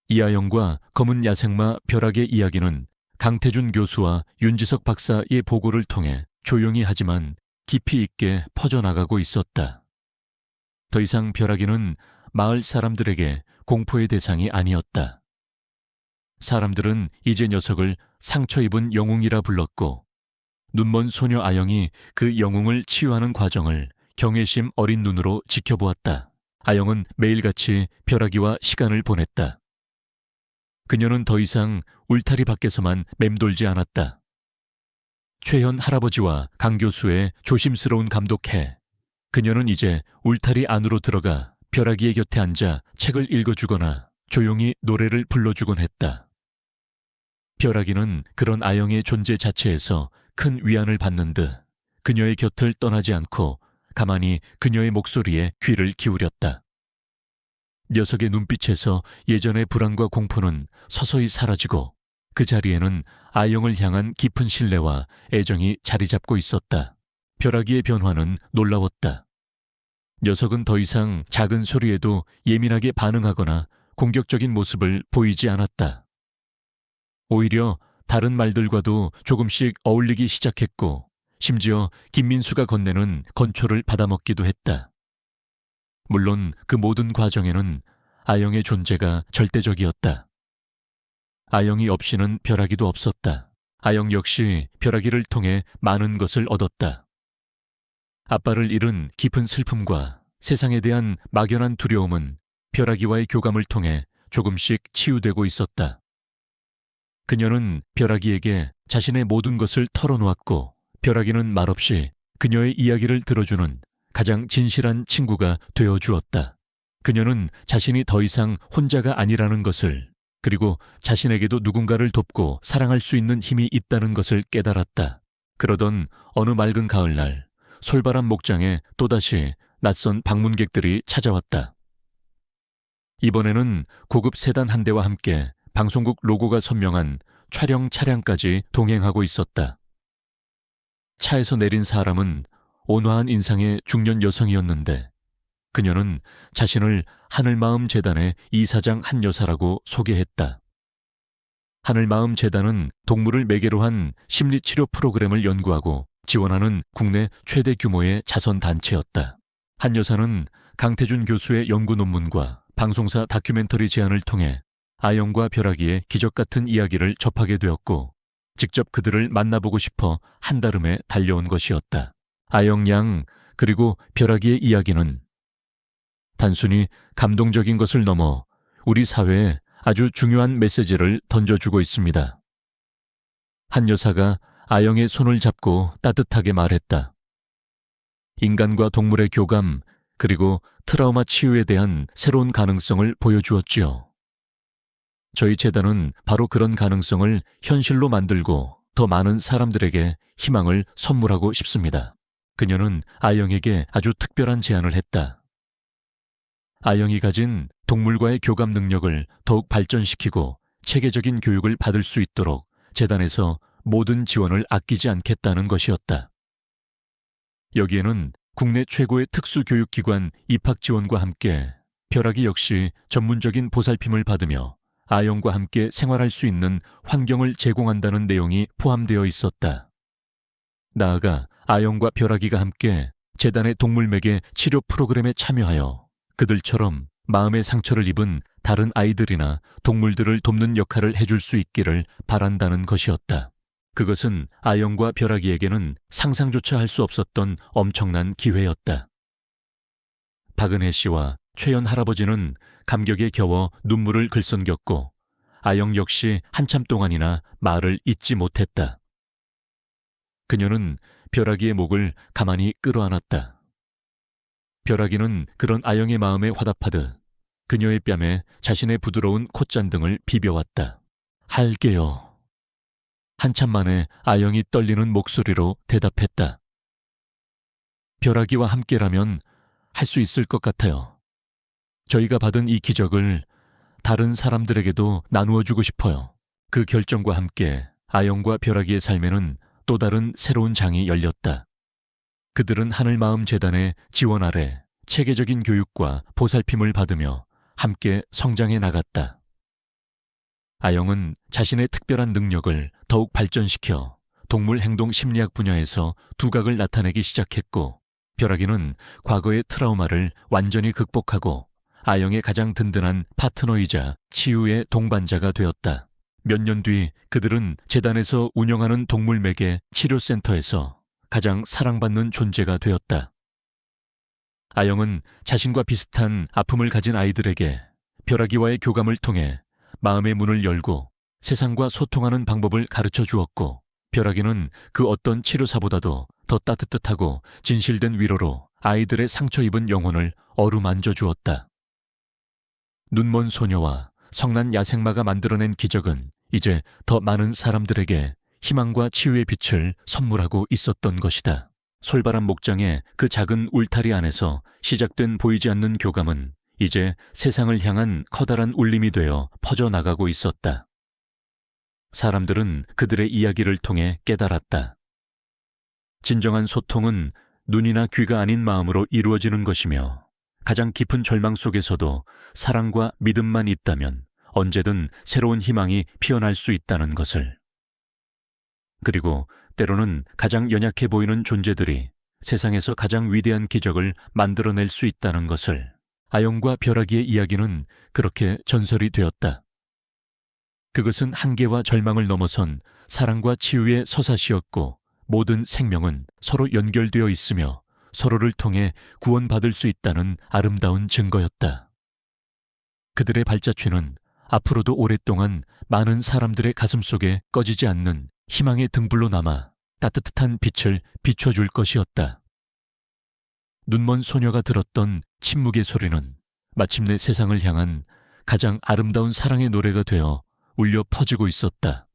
이하영과 검은 야생마 벼락의 이야기는 강태준 교수와 윤지석 박사의 보고를 통해 조용히 하지만 깊이 있게 퍼져나가고 있었다. 더 이상 벼락이는 마을 사람들에게 공포의 대상이 아니었다. 사람들은 이제 녀석을 상처 입은 영웅이라 불렀고 눈먼 소녀 아영이 그 영웅을 치유하는 과정을 경외심 어린 눈으로 지켜보았다. 아영은 매일같이 벼락이와 시간을 보냈다. 그녀는 더 이상 울타리 밖에서만 맴돌지 않았다. 최현 할아버지와 강 교수의 조심스러운 감독해 그녀는 이제 울타리 안으로 들어가 벼락이의 곁에 앉아 책을 읽어주거나 조용히 노래를 불러주곤 했다. 벼락이는 그런 아영의 존재 자체에서 큰 위안을 받는 듯 그녀의 곁을 떠나지 않고 가만히 그녀의 목소리에 귀를 기울였다. 녀석의 눈빛에서 예전의 불안과 공포는 서서히 사라지고 그 자리에는 아영을 향한 깊은 신뢰와 애정이 자리 잡고 있었다. 벼락이의 변화는 놀라웠다. 녀석은 더 이상 작은 소리에도 예민하게 반응하거나 공격적인 모습을 보이지 않았다. 오히려 다른 말들과도 조금씩 어울리기 시작했고 심지어 김민수가 건네는 건초를 받아먹기도 했다. 물론 그 모든 과정에는 아영의 존재가 절대적이었다. 아영이 없이는 벼락이도 없었다. 아영 역시 벼락이를 통해 많은 것을 얻었다. 아빠를 잃은 깊은 슬픔과 세상에 대한 막연한 두려움은 벼락이와의 교감을 통해 조금씩 치유되고 있었다. 그녀는 벼락이에게 자신의 모든 것을 털어놓았고 벼락이는 말없이 그녀의 이야기를 들어주는 가장 진실한 친구가 되어주었다. 그녀는 자신이 더 이상 혼자가 아니라는 것을, 그리고 자신에게도 누군가를 돕고 사랑할 수 있는 힘이 있다는 것을 깨달았다. 그러던 어느 맑은 가을날, 솔바람 목장에 또다시 낯선 방문객들이 찾아왔다. 이번에는 고급 세단 한 대와 함께 방송국 로고가 선명한 촬영 차량까지 동행하고 있었다. 차에서 내린 사람은 온화한 인상의 중년 여성이었는데 그녀는 자신을 하늘마음재단의 이사장 한 여사라고 소개했다. 하늘마음재단은 동물을 매개로 한 심리치료 프로그램을 연구하고 지원하는 국내 최대 규모의 자선단체였다. 한 여사는 강태준 교수의 연구 논문과 방송사 다큐멘터리 제안을 통해 아영과 벼락이의 기적 같은 이야기를 접하게 되었고 직접 그들을 만나보고 싶어 한달음에 달려온 것이었다. 아영 양 그리고 벼락이의 이야기는 단순히 감동적인 것을 넘어 우리 사회에 아주 중요한 메시지를 던져주고 있습니다. 한 여사가 아영의 손을 잡고 따뜻하게 말했다. 인간과 동물의 교감 그리고 트라우마 치유에 대한 새로운 가능성을 보여주었지요. 저희 재단은 바로 그런 가능성을 현실로 만들고 더 많은 사람들에게 희망을 선물하고 싶습니다. 그녀는 아영에게 아주 특별한 제안을 했다. 아영이 가진 동물과의 교감 능력을 더욱 발전시키고 체계적인 교육을 받을 수 있도록 재단에서 모든 지원을 아끼지 않겠다는 것이었다. 여기에는 국내 최고의 특수교육기관 입학지원과 함께 벼락이 역시 전문적인 보살핌을 받으며 아영과 함께 생활할 수 있는 환경을 제공한다는 내용이 포함되어 있었다. 나아가 아영과 벼락이가 함께 재단의 동물매개 치료 프로그램에 참여하여 그들처럼 마음의 상처를 입은 다른 아이들이나 동물들을 돕는 역할을 해줄 수 있기를 바란다는 것이었다. 그것은 아영과 벼락이에게는 상상조차 할 수 없었던 엄청난 기회였다. 박은혜 씨와 최연 할아버지는 감격에 겨워 눈물을 글썽겼고 아영 역시 한참 동안이나 말을 잇지 못했다. 그녀는 벼락이의 목을 가만히 끌어안았다. 벼락이는 그런 아영의 마음에 화답하듯 그녀의 뺨에 자신의 부드러운 콧잔등을 비벼왔다. 할게요. 한참 만에 아영이 떨리는 목소리로 대답했다. 벼락이와 함께라면 할 수 있을 것 같아요. 저희가 받은 이 기적을 다른 사람들에게도 나누어주고 싶어요. 그 결정과 함께 아영과 벼락이의 삶에는 또 다른 새로운 장이 열렸다. 그들은 하늘마음재단의 지원 아래 체계적인 교육과 보살핌을 받으며 함께 성장해 나갔다. 아영은 자신의 특별한 능력을 더욱 발전시켜 동물 행동 심리학 분야에서 두각을 나타내기 시작했고 벼락이는 과거의 트라우마를 완전히 극복하고 아영의 가장 든든한 파트너이자 치유의 동반자가 되었다. 몇 년 뒤 그들은 재단에서 운영하는 동물매개 치료센터에서 가장 사랑받는 존재가 되었다. 아영은 자신과 비슷한 아픔을 가진 아이들에게 벼락이와의 교감을 통해 마음의 문을 열고 세상과 소통하는 방법을 가르쳐 주었고 벼락이는 그 어떤 치료사보다도 더 따뜻하고 진실된 위로로 아이들의 상처 입은 영혼을 어루만져 주었다. 눈먼 소녀와 성난 야생마가 만들어낸 기적은 이제 더 많은 사람들에게 희망과 치유의 빛을 선물하고 있었던 것이다. 솔바람 목장의 그 작은 울타리 안에서 시작된 보이지 않는 교감은 이제 세상을 향한 커다란 울림이 되어 퍼져나가고 있었다. 사람들은 그들의 이야기를 통해 깨달았다. 진정한 소통은 눈이나 귀가 아닌 마음으로 이루어지는 것이며 가장 깊은 절망 속에서도 사랑과 믿음만 있다면 언제든 새로운 희망이 피어날 수 있다는 것을. 그리고 때로는 가장 연약해 보이는 존재들이 세상에서 가장 위대한 기적을 만들어낼 수 있다는 것을. 아영과 벼락이의 이야기는 그렇게 전설이 되었다. 그것은 한계와 절망을 넘어선 사랑과 치유의 서사시였고 모든 생명은 서로 연결되어 있으며 서로를 통해 구원받을 수 있다는 아름다운 증거였다. 그들의 발자취는 앞으로도 오랫동안 많은 사람들의 가슴속에 꺼지지 않는 희망의 등불로 남아 따뜻한 빛을 비춰줄 것이었다. 눈먼 소녀가 들었던 침묵의 소리는 마침내 세상을 향한 가장 아름다운 사랑의 노래가 되어 울려 퍼지고 있었다.